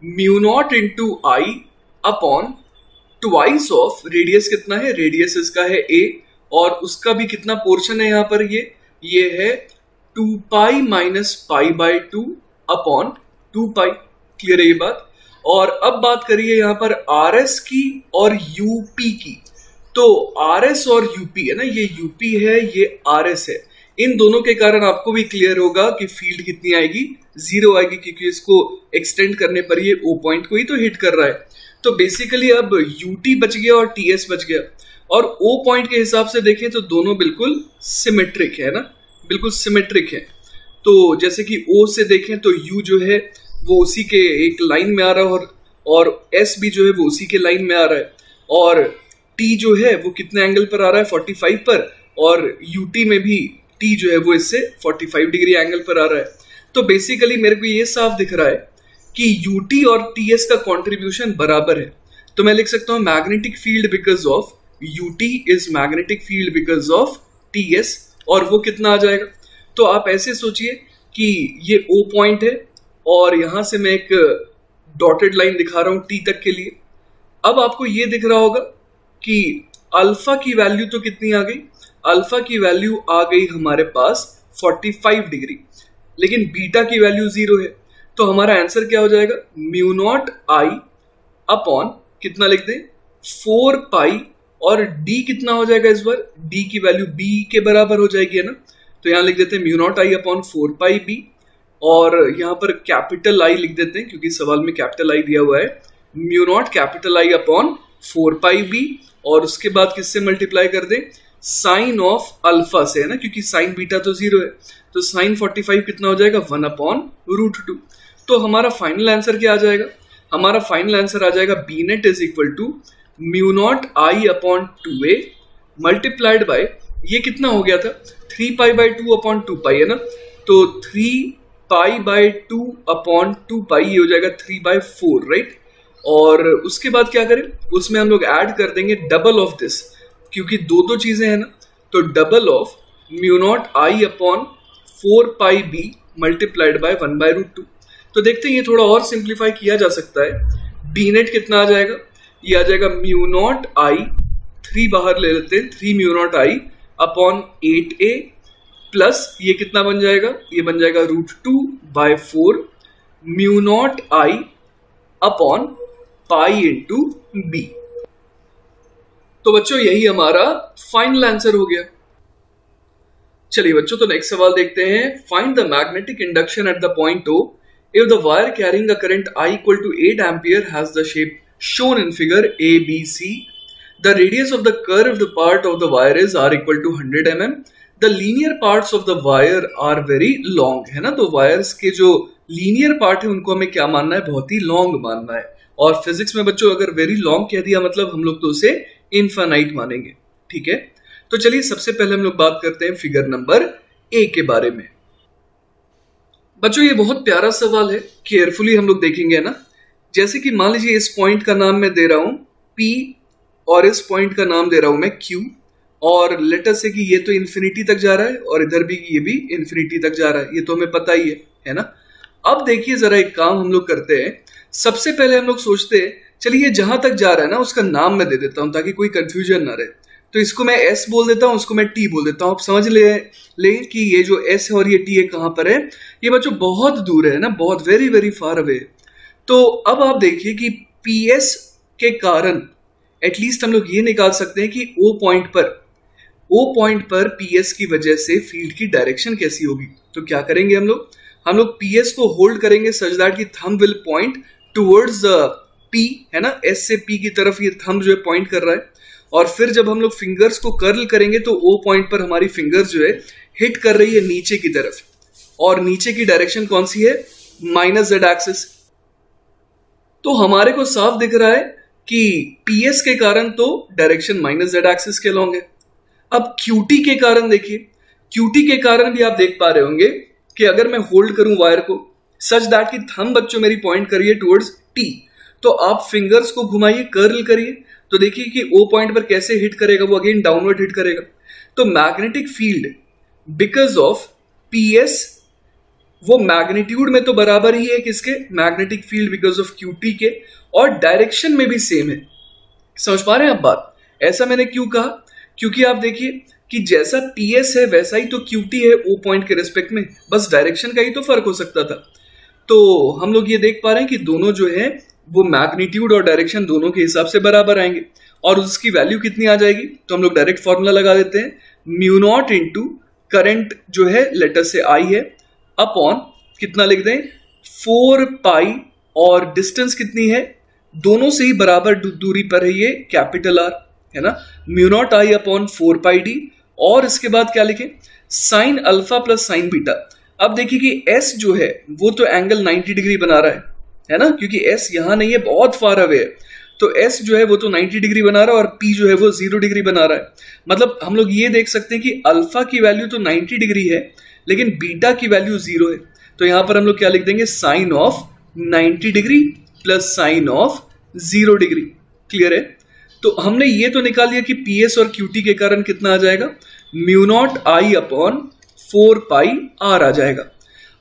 mu naught into I upon twice of radius कितना है, रेडियस इसका है a, और उसका भी कितना पोर्शन है यहाँ पर, ये है 2 pi minus pi by 2 upon 2 pi. Clear है ये बात। और अब बात करिए यहाँ पर RS की और UP की। तो RS और UP है ना, ये UP है, ये RS है। इन दोनों के कारण आपको भी क्लियर होगा कि फील्ड कितनी आएगी, 0 आएगी, क्योंकि इसको एक्सटेंड करने पर ये O पॉइंट को ही तो हिट कर रहा है। तो बेसिकली अब UT बच गया और TS बच गया। और O पॉइंट के हिसाब से देखें तो दोनों बिल्कुल सिमेट्रिक है ना, बिल्कुल सिमेट्रिक है। तो जैसे कि O से देखें तो U जो है वो उसी के एक लाइन में आ रहा है, और S भी जो है वो उसी के लाइन में आ रहा है, और T जो है वो कितने एंगल पर आ रहा है, 45 पर, और UT में भी T जो है वो इससे 45 डिग्री एंगल पर आ रहा है। तो बेसिकली मेरे को ये साफ दिख रहा है कि UT और TS का कंट्रीब्यूशन बराबर है। तो मैं लिख सकता हूं magnetic field because of UT is magnetic field because of TS, और वो कितना आ जाएगा। तो आप ऐसे सोचिए कि ये O पॉइंट है, और यहां से मैं एक डॉटेड लाइन दिखा रहा हूं T तक के लिए। अब आपको ये दिख रहा होगा कि अल्फा की वैल्यू तो कितनी आ गई, अल्फा की वैल्यू आ गई हमारे पास 45 डिग्री, लेकिन बीटा की वैल्यू 0 है। तो हमारा आंसर क्या हो जाएगा, म्यू नॉट आई अपॉन कितना लिख दें, 4 पाई, और D कितना हो जाएगा इस बार, D की वैल्यू B के बराबर हो जाएगी, है ना। तो यहां लिख देते हैं mu naught I upon 4 pi B, और यहां पर कैपिटल I लिख देते हैं क्योंकि सवाल में कैपिटल I दिया हुआ है, mu naught capital I upon 4 pi B, और उसके बाद किससे मल्टीप्लाई कर दे, साइन ऑफ अल्फा से, है ना, क्योंकि साइन बीटा तो 0 है, तो साइन 45 कितना हो जाएगा, 1/√2। तो हमारा फाइनल आंसर क्या आ जाएगा, हमारा फाइनल आंसर आ जाएगा B net is equal to μ0 I/2a multiplied by, ये कितना हो गया था, 3π/2/2 पाई, है ना, तो 3π/2/2 ये हो जाएगा 3/4, राइट। और उसके बाद क्या करें, उसमें हम लोग ऐड कर देंगे डबल ऑफ दिस, क्योंकि दो चीजें हैं ना, तो double of μ0 I/4 pi B multiplied by 1/√2। तो देखते हैं ये थोड़ा और सिंप्लीफाई किया जा सकता है। बी नेट कितना आ जाएगा, ये आ जाएगा μ0 I, 3 बाहर ले लेते हैं, 3 μ0 I/8a प्लस ये कितना बन जाएगा, ये बन जाएगा √2/4 μ0 I/π/b। तो बच्चों यही हमारा फाइनल आंसर हो गया। चलिए बच्चों, तो नेक्स्ट सवाल देखते हैं। Find the magnetic induction eight the point O if the wire carrying a current I equal to 8 ampere has the shape shown in figure ABC. The radius of the curved part of the wire is R equal to 100 mm. The linear parts of the wire are very long, है ना, तो वायर्स के जो लीनियर पार्ट है उनको हमें क्या मानना है, बहुत ही लॉन्ग मानना है। और फिजिक्स में बच्चों अगर वेरी लॉन्ग कह दिया मतलब हम लोग तो उसे इनफाइनाइट मानेंगे, ठीक है। तो चलिए सबसे पहले हम लोग बात करते हैं फिगर नंबर ए के बारे में। बच्चों ये बहुत प्यारा सवाल है, केयरफुली हम लोग देखेंगे ना। जैसे कि मान लीजिए इस पॉइंट का नाम मैं दे रहा हूं P और इस पॉइंट का नाम दे रहा हूं मैं Q, और लेटर से कि ये तो इन्फिनिटी तक जा रहा है और इधर भी ये भी इन्फिनिटी तक जा रहा है, ये तो हमें पता ही है ना। अब देखिए जरा एक काम हम लोग करते हैं। सबसे पहले हम लोग सोचते हैं चलिए जहां तक जा रहा है ना उसका नाम मैं दे देता हूं ताकि कोई कंफ्यूजन ना रहे। तो इसको मैं S बोल देता हूं, उसको मैं T बोल देता हूं। आप समझ ले कि ये जो S है और ये T है कहां पर है, ये बच्चों बहुत दूर है ना, बहुत वेरी वेरी फार अवे। तो अब आप देखिए कि PS के कारण एटलीस्ट हम लोग ये निकाल सकते हैं कि O पॉइंट पर PS की वजह से फील्ड की डायरेक्शन कैसी होगी। तो क्या करेंगे हम लोग PS को होल्ड करेंगे सच दैट कि thumb will point towards P, है ना, S से P की तरफ ये थंब जो है पॉइंट कर रहा है। और फिर जब हम लोग फिंगर्स को कर्ल करेंगे तो O पॉइंट पर हमारी फिंगर्स जो है हिट कर रही है नीचे की तरफ, और नीचे की डायरेक्शन कौन सी है, -z एक्सिस। तो हमारे को साफ दिख रहा है कि PS के कारण तो डायरेक्शन -z एक्सिस के लॉन्ग है। अब QT के कारण देखिए, QT के कारण भी आप देख पा रहे होंगे कि अगर मैं होल्ड करूं वायर को सच दैट कि थंब बच्चों मेरी पॉइंट करिए टुवर्ड्स T, तो आप फिंगर्स को घुमाइए, कर्ल करिए, तो देखिए कि O पॉइंट पर कैसे हिट करेगा, वो अगेन डाउनवर्ड हिट करेगा। तो magnetic field because of PS वो मैग्नीट्यूड में तो बराबर ही है किसके, magnetic field because of QT के, और डायरेक्शन में भी सेम है। समझ पा रहे हैं आप बात। ऐसा मैंने क्यों कहा, क्योंकि आप देखिए कि जैसा PS है वैसा ही तो QT है O पॉइंट के रिस्पेक्ट में, बस डायरेक्शन का ही तो फर्क हो सकता था। तो हम लोग ये देख पा रहे हैं कि दोनों जो है वो मैग्नीट्यूड और डायरेक्शन दोनों के हिसाब से बराबर आएंगे। और उसकी वैल्यू कितनी आ जाएगी, तो हम लोग डायरेक्ट फॉर्मूला लगा देते हैं, μ0 इंटू करंट जो है लेटर से I है अपॉन कितना लिख दें 4 पाई, और डिस्टेंस कितनी है, दोनों से ही बराबर दूरी पर है ये कैपिटल R, है ना, μ0 I अपॉन 4 पाई d। और इसके बाद क्या लिखें, sine alpha plus sign beta. अब देखिए कि S जो है वो तो एंगल 90 डिग्री बना रहा है ना, क्योंकि S यहां नहीं है, बहुत फार अवे है। तो S जो है वो तो 90 डिग्री बना रहा है और P जो है वो 0 डिग्री बना रहा है। मतलब हम लोग ये देख सकते हैं कि अल्फा की वैल्यू तो 90 डिग्री है लेकिन बीटा की वैल्यू 0 है। तो यहां पर हम लोग क्या लिख देंगे, sine of 90 degree plus sine of 0 degree. Clear है। तो हमने ये तो निकाल लिया कि PS और QT के कारण कितना आ जाएगा, μ0 I अपॉन 4 पाई R आ जाएगा।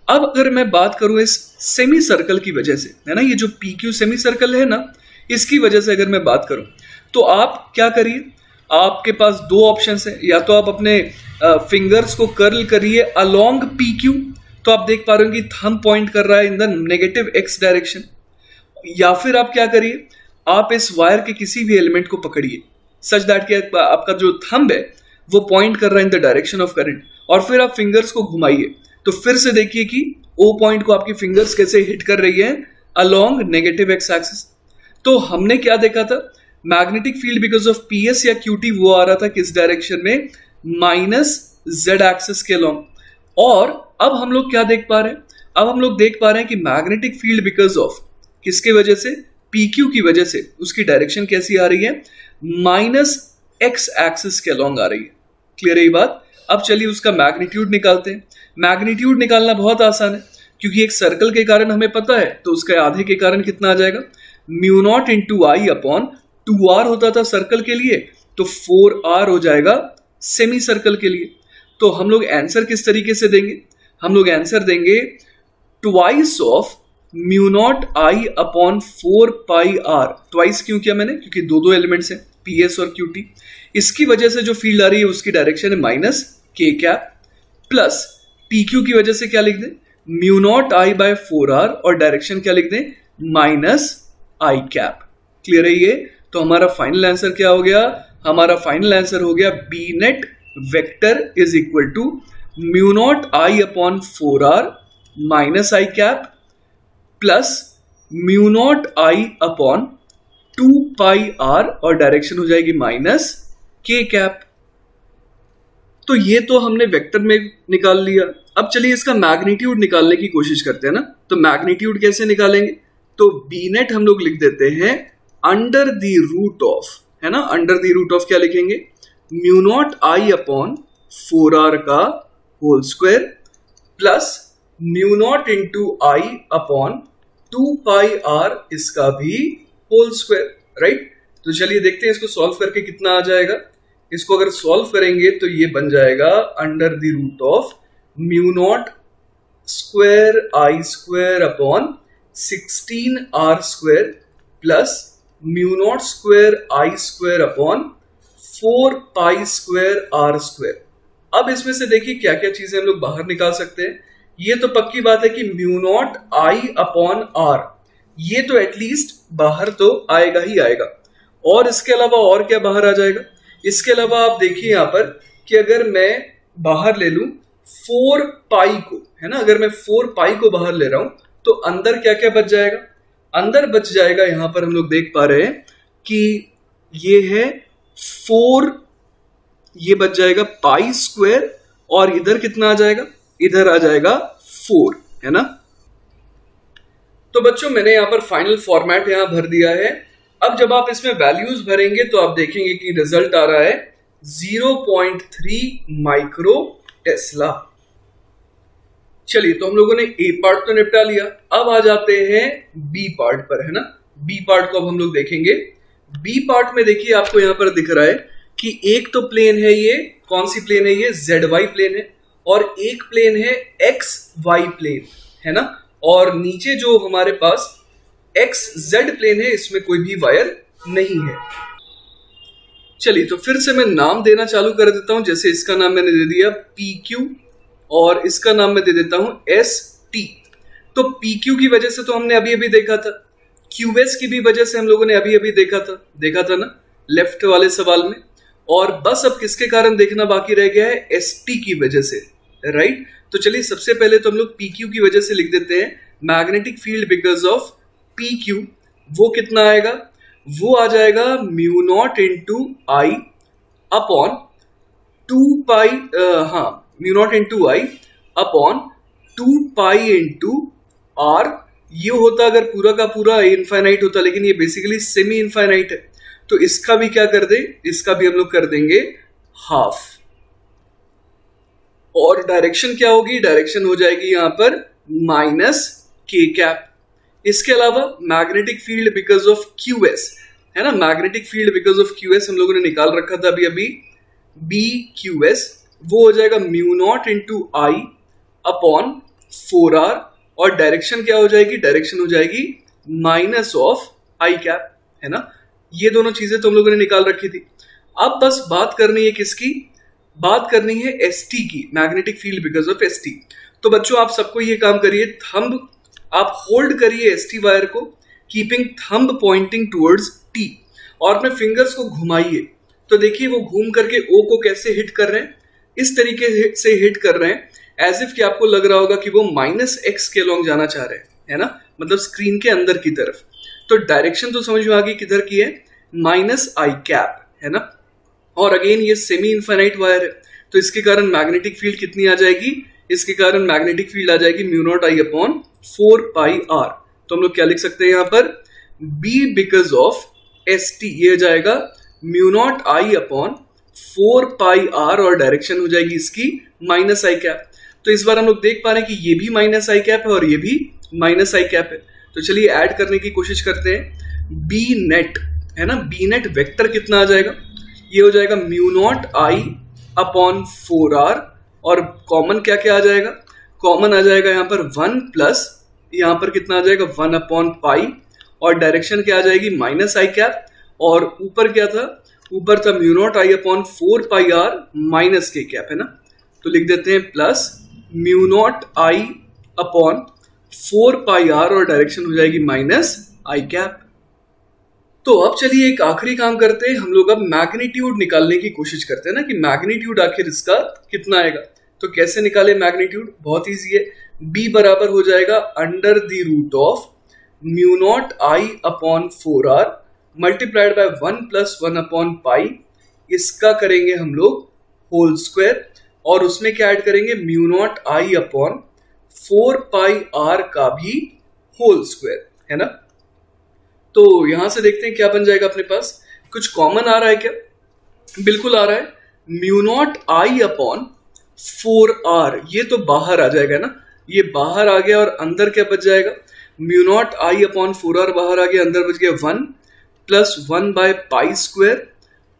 अब अगर मैं बात करूं इस सेमी सर्कल की वजह से, है ना, ये जो PQ सेमी सर्कल है ना, इसकी वजह से अगर मैं बात करूं तो आप क्या करिए, आपके पास दो ऑप्शंस है, या तो आप अपने फिंगर्स को कर्ल करिए अलोंग PQ, तो आप देख पा रहे हो कि थंब पॉइंट कर रहा है in the negative x direction, या फिर आप क्या करिए, आप इस वायर के किसी भी एलिमेंट को पकड़िए सच दैट कि आपका जो थंब है वो पॉइंट कर रहा है in the direction of current, और फिर आप फिंगर्स को घुमाइए। तो फिर से देखिए कि O पॉइंट को आपकी फिंगर्स कैसे हिट कर रही है अलोंग नेगेटिव x एक्सिस। तो हमने क्या देखा था, magnetic field because of PS या क्यूटी वो आ रहा था किस डायरेक्शन में, माइनस जेड एक्सिस के लॉन्ग। और अब हम लोग क्या देख पा रहे हैं, अब हम लोग देख पा रहे हैं कि मैग्नेटिक फील्ड बिकॉज ऑफ किसके वजह से, PQ की वजह से उसकी डायरेक्शन कैसी आ रही है, माइनस एक्स एक्सिस के लॉन्ग आ रही है। क्लियर है ये बात। अब चलिए उसका मैग्नीट्यूड निकालते हैं। मैग्नीट्यूड निकालना बहुत आसान है, क्योंकि एक सर्कल के कारण हमें पता है, तो उसका आधे के कारण कितना आ जाएगा, mu naught into I upon 2r होता था सर्कल के लिए, तो 4r हो जाएगा सेमी सर्कल के लिए। तो हम लोग आंसर किस तरीके से देंगे, हम लोग आंसर देंगे twice of mu naught I upon 4 pi R. Twice क्यों किया मैंने, क्योंकि दो दो एलिमेंट्स हैं पीएस और क्यूटी। इसकी वजह से जो फील्ड आ रही है उसकी डायरेक्शन है minus K cap, plus PQ की वजह से क्या लिख दें, म्यू नॉट आई बाय 4r, और डायरेक्शन क्या लिख दें, माइनस आई कैप। क्लियर है ये। तो हमारा फाइनल आंसर क्या हो गया, हमारा फाइनल आंसर हो गया B net vector is equal to mu naught I upon 4r minus I cap plus mu naught I upon 2 pi R, और डायरेक्शन हो जाएगी माइनस के कैप। तो ये तो हमने वेक्टर में निकाल लिया। अब चलिए इसका मैग्नीट्यूड निकालने की कोशिश करते हैं ना। तो मैग्नीट्यूड कैसे निकालेंगे, तो बी नेट हम लोग लिख देते हैं अंडर द रूट ऑफ, है ना, अंडर द रूट ऑफ क्या लिखेंगे, mu naught I upon 4r का whole square plus mu naught into I upon 2 pi R इसका भी होल स्क्वायर, राइट। तो चलिए देखते हैं इसको सॉल्व करके कितना आ जाएगा। इसको अगर सॉल्व करेंगे तो ये बन जाएगा under the root of mu naught square I square upon 16r square plus mu naught square I square upon 4 pi square R square. अब इसमें से देखिए क्या क्या चीजें हम लोग बाहर निकाल सकते हैं। ये तो पक्की बात है कि mu naught I upon R, ये तो एटलीस्ट बाहर तो आएगा ही आएगा। और इसके अलावा और क्या बाहर आ जाएगा, इसके अलावा आप देखिए यहां पर कि अगर मैं बाहर ले लूं 4 पाई को, है ना, अगर मैं 4 पाई को बाहर ले रहा हूं तो अंदर क्या क्या बच जाएगा, अंदर बच जाएगा, यहां पर हम लोग देख पा रहे हैं कि ये है 4, ये बच जाएगा पाई स्क्वायर, और इधर कितना आ जाएगा, इधर आ जाएगा 4, है ना। तो बच्चों मैंने यहां पर फाइनल फॉर्मेट यहां भर दिया है। अब जब आप इसमें वैल्यूज भरेंगे तो आप देखेंगे कि रिजल्ट आ रहा है 0.3 माइक्रो टेस्ला। चलिए तो हम लोगों ने ए पार्ट तो निपटा लिया, अब आ जाते हैं बी पार्ट पर, है ना। बी पार्ट को अब हम लोग देखेंगे। बी पार्ट में देखिए आपको यहां पर दिख रहा है कि एक तो प्लेन है, ये कौन सी प्लेन है, ये ZY प्लेन है, और एक प्लेन है XY प्लेन, है ना। और नीचे जो हमारे पास XZ प्लेन है, इसमें कोई भी वायर नहीं है। चलिए तो फिर से मैं नाम देना चालू कर देता हूं। जैसे इसका नाम मैंने दे दिया PQ, और इसका नाम मैं दे देता हूं ST। तो PQ की वजह से तो हमने अभी अभी देखा था, QS की भी वजह से हम लोगों ने अभी अभी देखा था ना लेफ्ट वाले सवाल में। और बस अब किसके कारण देखना बाकी रह गया है, ST की वजह से, राइट। तो चलिए सबसे पहले तो हम लोग PQ की वजह से लिख देते हैं magnetic field because of PQ। वो कितना आएगा, वो आ जाएगा mu naught into I upon 2 pi, mu naught into I upon 2 pi into R. ये होता अगर पूरा का पूरा इनफाइनाइट होता, लेकिन ये बेसिकली सेमी इनफाइनाइट है, तो इसका भी क्या कर दे, इसका भी हम लोग कर देंगे हाफ। और डायरेक्शन क्या होगी, डायरेक्शन हो जाएगी यहां पर माइनस के कैप। इसके अलावा magnetic field because of QS, है ना, magnetic field because of QS हम लोगों ने निकाल रखा था अभी अभी, BQS, वो हो जाएगा mu naught into I upon 4r, और डायरेक्शन क्या हो जाएगी, डायरेक्शन हो जाएगी माइनस ऑफ आई कैप, है ना। ये दोनों चीजें तो हम लोगों ने निकाल रखी थी। अब बस बात करनी है किसकी, बात करनी है ST की, magnetic field because of ST। तो बच्चों आप सबको ये काम करिए, थंब आप होल्ड करिए ST वायर को, keeping thumb pointing towards T, और अपने फिंगर्स को घुमाइए। तो देखिए वो घूम करके O को कैसे हिट कर रहे हैं, इस तरीके से हिट कर रहे हैं एज इफ कि आपको लग रहा होगा कि वो -x के लॉन्ग जाना चाह रहे हैं, है ना, मतलब स्क्रीन के अंदर की तरफ। तो डायरेक्शन तो समझ में आ गई किधर की है, माइनस आई कैप, है ना। और अगेन ये सेमी इनफाइनाइट वायर है, तो इसके कारण मैग्नेटिक फील्ड कितनी आ जाएगी, इसके कारण मैग्नेटिक फील्ड आ जाएगी mu naught I upon 4 pi R. तो हम लोग क्या लिख सकते हैं यहाँ पर, B because of S T, ये जाएगा mu naught I upon 4 pi R और डायरेक्शन हो जाएगी इसकी माइनस आई कैप। तो इस बार हम लोग देख पा रहे हैं कि ये भी माइनस आई कैप है और ये भी माइनस आई कैप है। तो चलिए ऐड करने की कोशिश करते हैं। बी नेट है ना, बी नेट वेक्टर कितना आ जाएगा, ये हो जाएगा mu naught I upon 4 R और कॉमन क्या क्या आ जाएगा, कॉमन आ जाएगा यहाँ पर 1 प्लस यहाँ पर कितना आ जाएगा 1 अपॉन पाई और डायरेक्शन क्या आ जाएगी माइनस आई कैप और ऊपर क्या था, ऊपर था mu naught I upon 4 pi R minus K cap, है ना। तो लिख देते हैं plus mu naught I upon 4 pi R और डायरेक्शन हो जाएगी माइनस आई कैप। तो अब चलिए एक आखिरी काम करते हैं, हम लोग अब मैग्नीट्यूड निकालने की कोशिश करते हैं ना कि मैग्नीट्यूड आखिर इसका कितना आएगा। तो कैसे निकाले मैग्नीट्यूड, बहुत इजी है। b बराबर हो जाएगा under the root of mu naught I upon 4 R multiplied by 1 plus 1 upon pi, इसका करेंगे हम लोग होल स्क्वायर और उसमें क्या ऐड करेंगे mu naught I upon 4 pi R का भी होल स्क्वायर, है ना। तो यहां से देखते हैं क्या बन जाएगा अपने पास, कुछ कॉमन आ रहा है क्या, बिल्कुल आ रहा है। Mu naught I upon 4 R, ये तो बाहर आ जाएगा ना, ये बाहर आ गया और अंदर क्या बच जाएगा, mu naught I upon 4 R बाहर आ गया, अंदर बच गया 1 plus 1 by pi square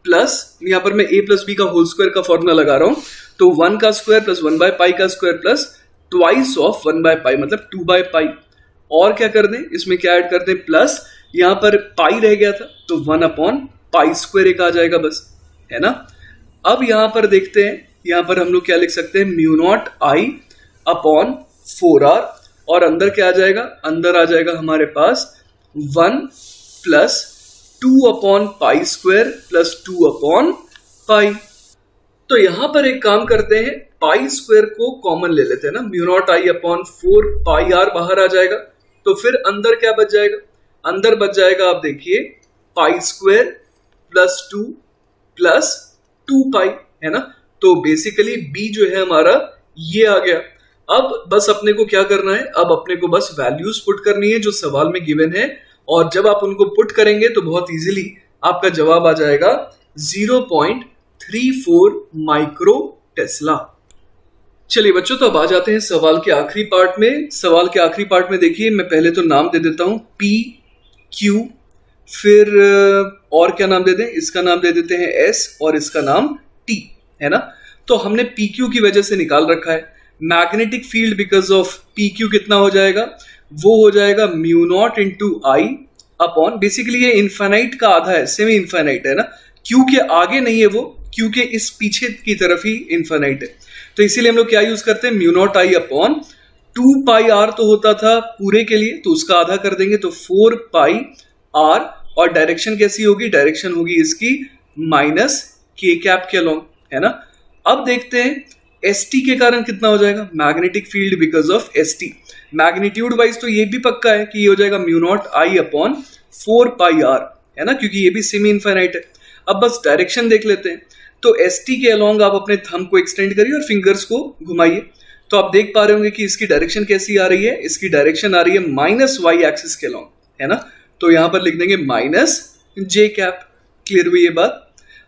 plus यहां पर मैं a प्लस बी का होल स्क्वायर का फॉर्मूला लगा रहा हूं, तो 1 का स्क्वायर प्लस 1 बाय पाई का square plus twice of 1 by पाई मतलब 2 बाय पाई। और क्या कर दें, इसमें क्या ऐड कर दें प्लस, यहां पर पाई रह गया था तो 1 अपॉन पाई स्क्वायर एक आ जाएगा बस, है ना। अब यहां पर देखते हैं, यहां पर हम लोग क्या लिख सकते हैं mu naught I upon 4 R और अंदर क्या आ जाएगा, अंदर आ जाएगा हमारे पास 1 plus 2 upon pi square plus 2 upon pi. तो यहां पर एक काम करते हैं, पाई स्क्वायर को कॉमन ले लेते हैं ना, mu naught I upon 4 pi R बाहर आ जाएगा, तो फिर अंदर क्या बच जाएगा, अंदर बच जाएगा आप देखिए पाई स्क्वायर प्लस 2 प्लस 2 पाई, है ना। तो बेसिकली b जो है हमारा ये आ गया। अब बस अपने को क्या करना है, अब अपने को बस वैल्यूज पुट करनी है जो सवाल में गिवन है और जब आप उनको पुट करेंगे तो बहुत इजीली आपका जवाब आ जाएगा 0.34 माइक्रो टेस्ला। चलिए बच्चों, तो अब आ जाते हैं सवाल के आखिरी पार्ट में। सवाल के आखिरी पार्ट में देखिए, मैं पहले तो नाम दे देता हूं P Q, फिर और क्या नाम दे दें, इसका नाम दे देते हैं S और इसका नाम T, है ना। तो हमने PQ की वजह से निकाल रखा है magnetic field because of PQ कितना हो जाएगा, वो हो जाएगा mu naught into I upon, basically ये इनफाइनाइट का आधा है, सेमी इनफाइनाइट है ना, Q के आगे नहीं है वो, Q के इस पीछे की तरफ ही इनफाइनाइट है। तो इसीलिए हम लोग क्या यूज करते हैं mu naught I upon 2 pi R तो होता था पूरे के लिए, तो उसका आधा कर देंगे तो 4 पाई आर और डायरेक्शन कैसी होगी, डायरेक्शन होगी इसकी माइनस के कैप के अलोंग, है ना। अब देखते हैं एस टी के कारण कितना हो जाएगा, magnetic field because of S T. Magnitude wise तो ये भी पक्का है कि ये हो जाएगा mu naught I upon 4 pi R, है ना, क्योंकि ये भी सेमी इनफाइनाइट है। अब बस डायरेक्शन देख लेते हैं, तो एस टी के अलोंग आप अपने थंब को एक्सटेंड करिए और फिंगर्स को घुमाइए, तो आप देख पा रहे होंगे कि इसकी डायरेक्शन कैसी आ रही है, इसकी डायरेक्शन आ रही है माइनस वाई एक्सिस के अलोंग, है ना। तो यहां पर लिख देंगे माइनस जे कैप। क्लियर हुई ये बात।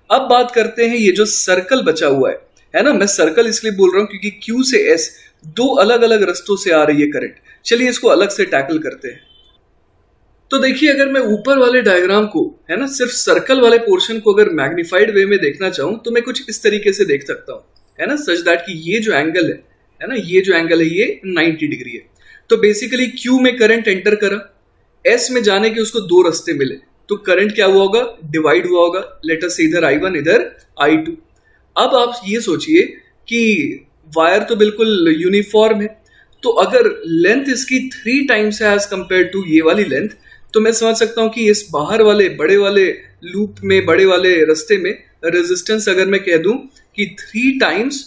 अब बात करते हैं ये जो सर्कल बचा हुआ है ना, मैं सर्कल इसलिए बोल रहा हूं क्योंकि Q से S दो अलग अलग रास्तों से आ रही है करंट। चलिए इसको अलग से टैकल करते हैं। तो देखिए, अगर मैं ऊपर वाले डायग्राम को, है ना, सिर्फ सर्कल वाले पोर्शन को अगर मैग्नीफाइड वे में देखना चाहूं तो मैं कुछ इस तरीके से देख सकता हूं, है ना, सच दैट कि ये जो एंगल है ना, ये जो एंगल है ये 90 डिग्री है। तो बेसिकली Q में करंट एंटर करा, S में जाने के उसको दो रास्ते मिले, तो करंट क्या हुआ होगा, डिवाइड हुआ होगा, लेट अस से इधर I1 इधर I2। अब आप ये सोचिए कि वायर तो बिल्कुल यूनिफॉर्म है, तो अगर लेंथ इसकी 3 टाइम्स है एज कंपेयर टू ये वाली लेंथ, तो मैं समझ सकता हूं कि इस बाहर वाले बड़े वाले लूप में, बड़े वाले रास्ते में रेजिस्टेंस अगर मैं कह दूं कि 3 टाइम्स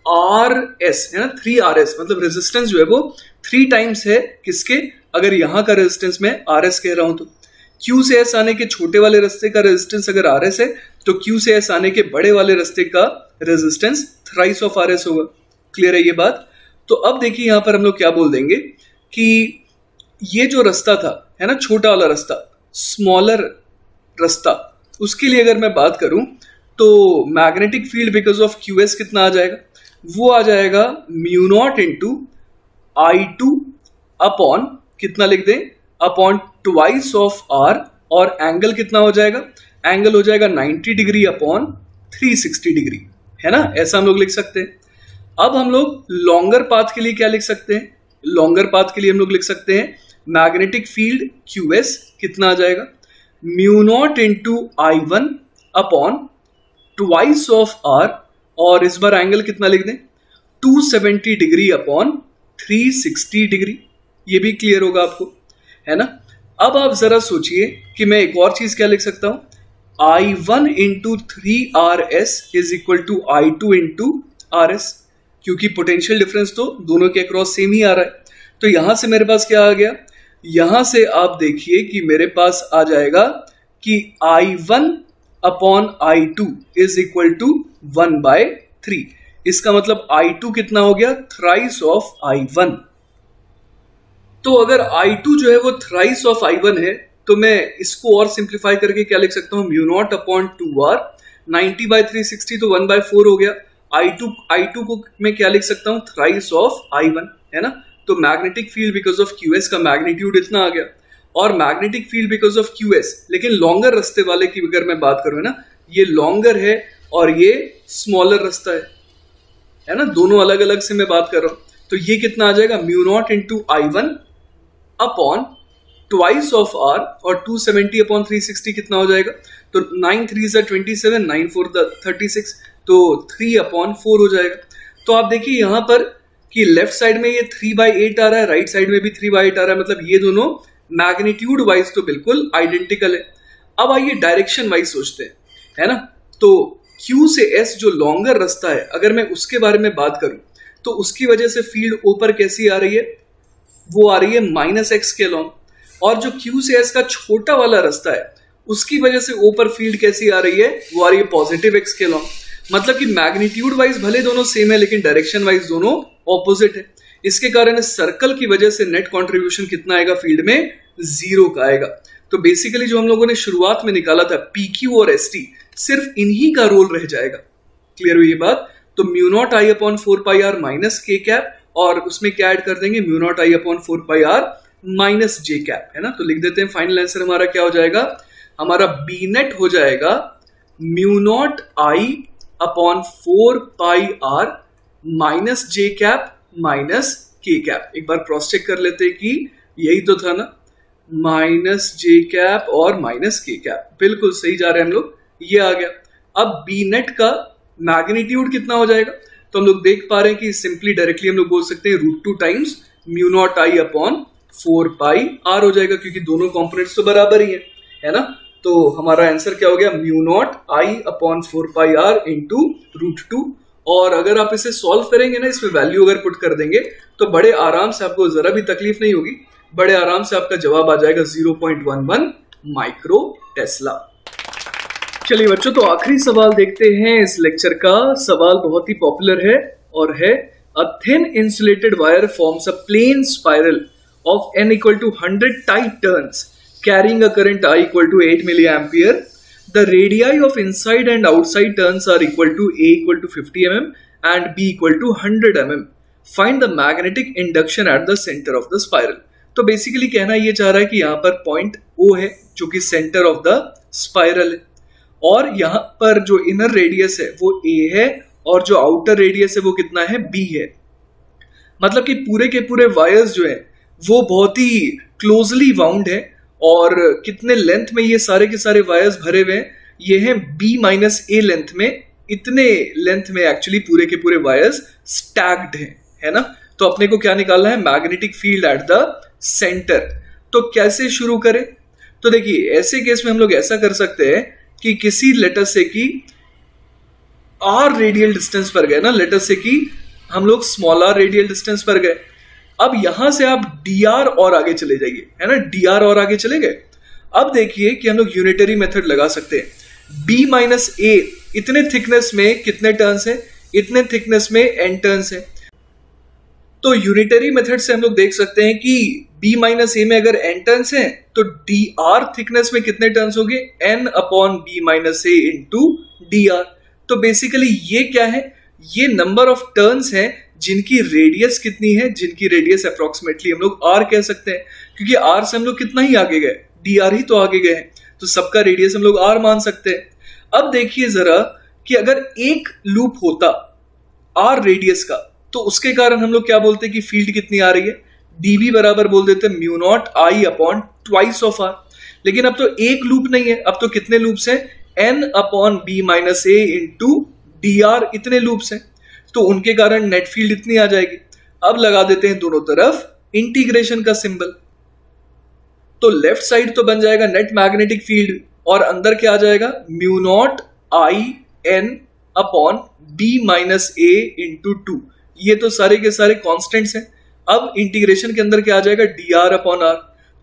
RS है ना, 3RS मतलब रेजिस्टेंस जो है वो 3 टाइम्स है किसके, अगर यहां का रेजिस्टेंस मैं RS कह रहा हूं तो Q से S आने के छोटे वाले रास्ते का रेजिस्टेंस अगर RS है तो Q से S आने के बड़े वाले रास्ते का रेजिस्टेंस थ्राइस ऑफ RS होगा। क्लियर है ये बात? तो अब देखिए यहां पर हम लोग क्या बोल देंगे कि ये जो रास्ता था, है ना, छोटा वाला रास्ता, स्मॉलर रास्ता, उसके लिए अगर मैं बात करूं तो magnetic field because of QS कितना आ जाएगा? वो आ जाएगा mu naught into I2 upon कितना लिख दें, अपॉन ट्वाइस ऑफ R, और एंगल कितना हो जाएगा? एंगल हो जाएगा 90 डिग्री अपॉन 360 डिग्री, है ना, ऐसा हम लोग लिख सकते हैं। अब हम लोग लॉन्गर पाथ के लिए क्या लिख सकते हैं? लॉन्गर पाथ के लिए हम लोग लिख सकते हैं मैग्नेटिक फील्ड QS कितना आ जाएगा? Mu naught into I1 upon twice of R, और इस बार एंगल कितना लिख दें? 270 डिग्री अपॉन 360 डिग्री। ये भी क्लियर होगा आपको, है ना। अब आप जरा सोचिए कि मैं एक और चीज क्या लिख सकता हूं, I1 into 3RS is equal to I2 into RS, क्योंकि पोटेंशियल डिफरेंस तो दोनों के अक्रॉस सेम ही आ रहा है। तो यहां से मेरे पास क्या आ गया? यहां से आप देखिए कि मेरे पास आ जाएगा कि I1 upon I2 is equal to 1/3। इसका मतलब I2 कितना हो गया? Thrice of I1। तो अगर I2 जो है वो थ्राइस ऑफ I1 है तो मैं इसको और सिंप्लीफाई करके क्या लिख सकता हूं? म्यू नॉट अपॉन 2R, 90/360 तो 1/4 हो गया। I2 को मैं क्या लिख सकता हूं? थ्राइस ऑफ I1, है ना। तो magnetic field because of QS का मैग्नीट्यूड इतना आ गया, और magnetic field because of QS, लेकिन लॉन्गर रास्ते वाले की अगर मैं बात करूं, है ना, ये लॉन्गर है और ये स्मॉलर रास्ता है ना, दोनों अलग अलग से मैं बात कर रहा हूं। तो ये कितना आ जाएगा? Mu naught into I1 upon twice of R, और 270 अपॉन 360 कितना हो जाएगा? तो 9 3 27, 9 4 36, तो 3/4 हो जाएगा। तो आप देखिए यहां पर कि लेफ्ट साइड में ये 3/8 आ रहा है, राइट साइड में भी 3/8 आ रहा है, मतलब ये दोनों मैग्नीट्यूड वाइज तो बिल्कुल आइडेंटिकल है। अब आइए डायरेक्शन वाइज सोचते हैं, है ना। तो Q से S जो लॉन्गर रास्ता है, अगर मैं उसके बारे में बात करूं तो उसकी वजह से फील्ड ऊपर कैसी आ रही है? वो आ रही है -x के लॉन्ग। और जो Q से S का छोटा वाला रास्ता है उसकी वजह से ऊपर फील्ड कैसी आ रही है? वो आ रही है पॉजिटिव x के लॉन्ग। मतलब कि मैग्नीट्यूड वाइज भले दोनों सेम है लेकिन डायरेक्शन वाइज दोनों ऑपोजिट है। इसके कारण इस सर्कल की वजह से नेट कंट्रीब्यूशन कितना आएगा फील्ड में? 0 का आएगा। तो बेसिकली जो हम लोगों ने शुरुआत में निकाला था PQ और ST, सिर्फ इन्हीं का रोल रह जाएगा। क्लियर हुई ये बात? तो mu naught I upon 4πr minus k cap, और उसमें क्या ऐड कर देंगे? Mu naught I upon 4πr minus j cap, है ना। तो लिख देते हैं, फाइनल आंसर हमारा क्या हो जाएगा? हमारा बी नेट हो जाएगा mu naught I upon 4πr minus j cap minus k cap. एक बार क्रॉस चेक कर लेते हैं कि यही तो था ना, माइनस j कैप और माइनस k कैप, बिल्कुल सही जा रहे हैं हम लोग, ये आ गया। अब बी नेट का मैग्नीट्यूड कितना हो जाएगा? तो हम लोग देख पा रहे हैं कि सिंपली डायरेक्टली हम लोग बोल सकते हैं √2 times mu naught I upon 4πr हो जाएगा, क्योंकि दोनों कंपोनेंट्स तो बराबर ही है ना। तो हमारा आंसर क्या हो गया? Mu naught I upon 4πr into √2। और अगर आप इसे सॉल्व करेंगे ना, इसमें वैल्यू अगर पुट कर देंगे तो बड़े आराम से, आपको जरा भी तकलीफ नहीं होगी, बड़े आराम से आपका जवाब आ जाएगा 0.11 माइक्रो टेस्ला। चलिए बच्चों, तो आखिरी सवाल देखते हैं इस लेक्चर का। सवाल बहुत ही पॉपुलर है और है, a thin insulated wire forms a plane spiral of n equal to 100 tight turns carrying a current I equal to 8 milliampere. The radii of inside and outside turns are equal to A equal to 50 mm and B equal to 100 mm. Find the magnetic induction at the center of the spiral. तो बेसिकली कहना ये चाह रहा है कि यहाँ पर पॉइंट O है जो कि सेंटर ऑफ द स्पाइरल है, और यहाँ पर जो इनर रेडियस है वो A है और जो आउटर रेडियस है वो कितना है? B है। मतलब कि पूरे के पूरे वायर्स जो है वो बहुत ही क्लोजली वाउंड है, और कितने लेंथ में ये सारे के सारे वायर्स भरे हुए हैं? ये हैं B-A लेंथ में। इतने लेंथ में एक्चुअली पूरे के पूरे वायर्स स्टैक्ड हैं, है ना। तो अपने को क्या निकालना है? Magnetic field at the centre. तो कैसे शुरू करें? तो देखिए, ऐसे केस में हम लोग ऐसा कर सकते हैं कि किसी लेटर से कि R रेडियल डिस्टेंस पर गए ना, लेटर से कि हम लोग स्मॉल r रेडियल डिस्टेंस पर गए। अब यहां से आप dr और आगे चले जाइए, है ना, dr और आगे चले गए। अब देखिए कि हम लोग यूनिटरी मेथड लगा सकते हैं। b माइनस ए इतने थिकनेस में कितने टर्न्स है, इतने थिकनेस में n टर्न्स है। तो यूनिटरी मेथड से हम लोग देख सकते हैं कि b माइनस ए में अगर n टर्न्स है तो dr थिकनेस में कितने टर्न्स होंगे, n upon b minus A into dr। तो बेसिकली ये क्या है, ये नंबर ऑफ टर्न्स हैं जिनकी रेडियस कितनी है, जिनकी रेडियस अप्रोक्सीमेटली हम लोग r कह सकते हैं, क्योंकि r से हम लोग कितना ही आगे गए, dr ही तो आगे गए हैं, तो सबका रेडियस हम लोग r मान सकते हैं। अब देखिए जरा कि अगर एक लूप होता r रेडियस का तो उसके कारण हम लोग क्या बोलते हैं कि फील्ड कितनी आ रही है, dB बराबर बोल देते हैं mu naught I upon twice of r। लेकिन अब तो एक लूप नहीं है, अब तो कितने लूप्स हैं, n upon b minus A into dr, इतने लूप्स हैं, तो उनके कारण नेट फील्ड इतनी आ जाएगी। अब लगा देते हैं दोनों तरफ इंटीग्रेशन का सिंबल, तो लेफ्ट साइड तो बन जाएगा नेट मैग्नेटिक फील्ड और अंदर क्या आ जाएगा, mu naught I N upon B minus A into 2। ये तो सारे के सारे कॉन्स्टेंट्स हैं। अब इंटीग्रेशन के अंदर क्या आ जाएगा, डी आर अपॉन आर।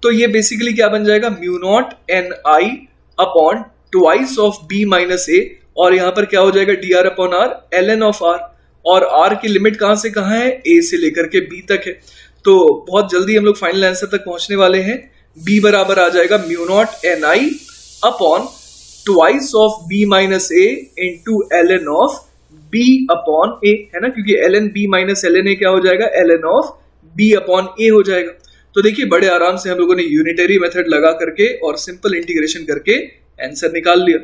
तो ये बेसिकली क्या बन जाएगा, mu naught N I upon twice of B minus A, और यहां पर क्या हो जाएगा, D R upon R L N of R. और आर की लिमिट कहां से कहां है, ए से लेकर के बी तक है। तो बहुत जल्दी हम लोग फाइनल आंसर तक पहुंचने वाले हैं। बी बराबर आ जाएगा mu naught N I upon twice of B minus A into L N of B upon A, है ना, क्योंकि L N B minus L N A क्या हो जाएगा, L N of B upon A हो जाएगा। तो देखिए बड़े आराम से हम लोगों ने यूनिटरी मेथड लगा करके और सिंपल इंटीग्रेशन करके आंसर निकाल लिया।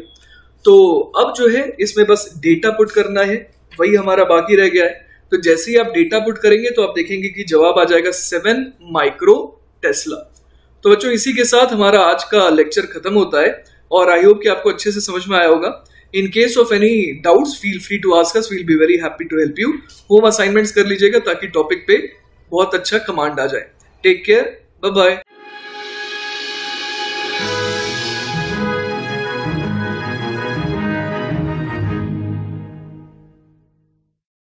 तो अब जो है इसमें बस डेटा पुट करना है, वही हमारा बाकी रह गया है। तो जैसे ही आप डेटा पुट करेंगे तो आप देखेंगे कि जवाब आ जाएगा 7 माइक्रो टेस्ला। तो बच्चों इसी के साथ हमारा आज का लेक्चर खत्म होता है और आई होप कि आपको अच्छे से समझ में आया होगा। In case of any doubts feel free to ask us, we will be very happy to help you. Home assignments कर लीजिएगा ताकि टॉपिक पे बहुत अच्छा कमांड आ जाए। Take care, bye bye.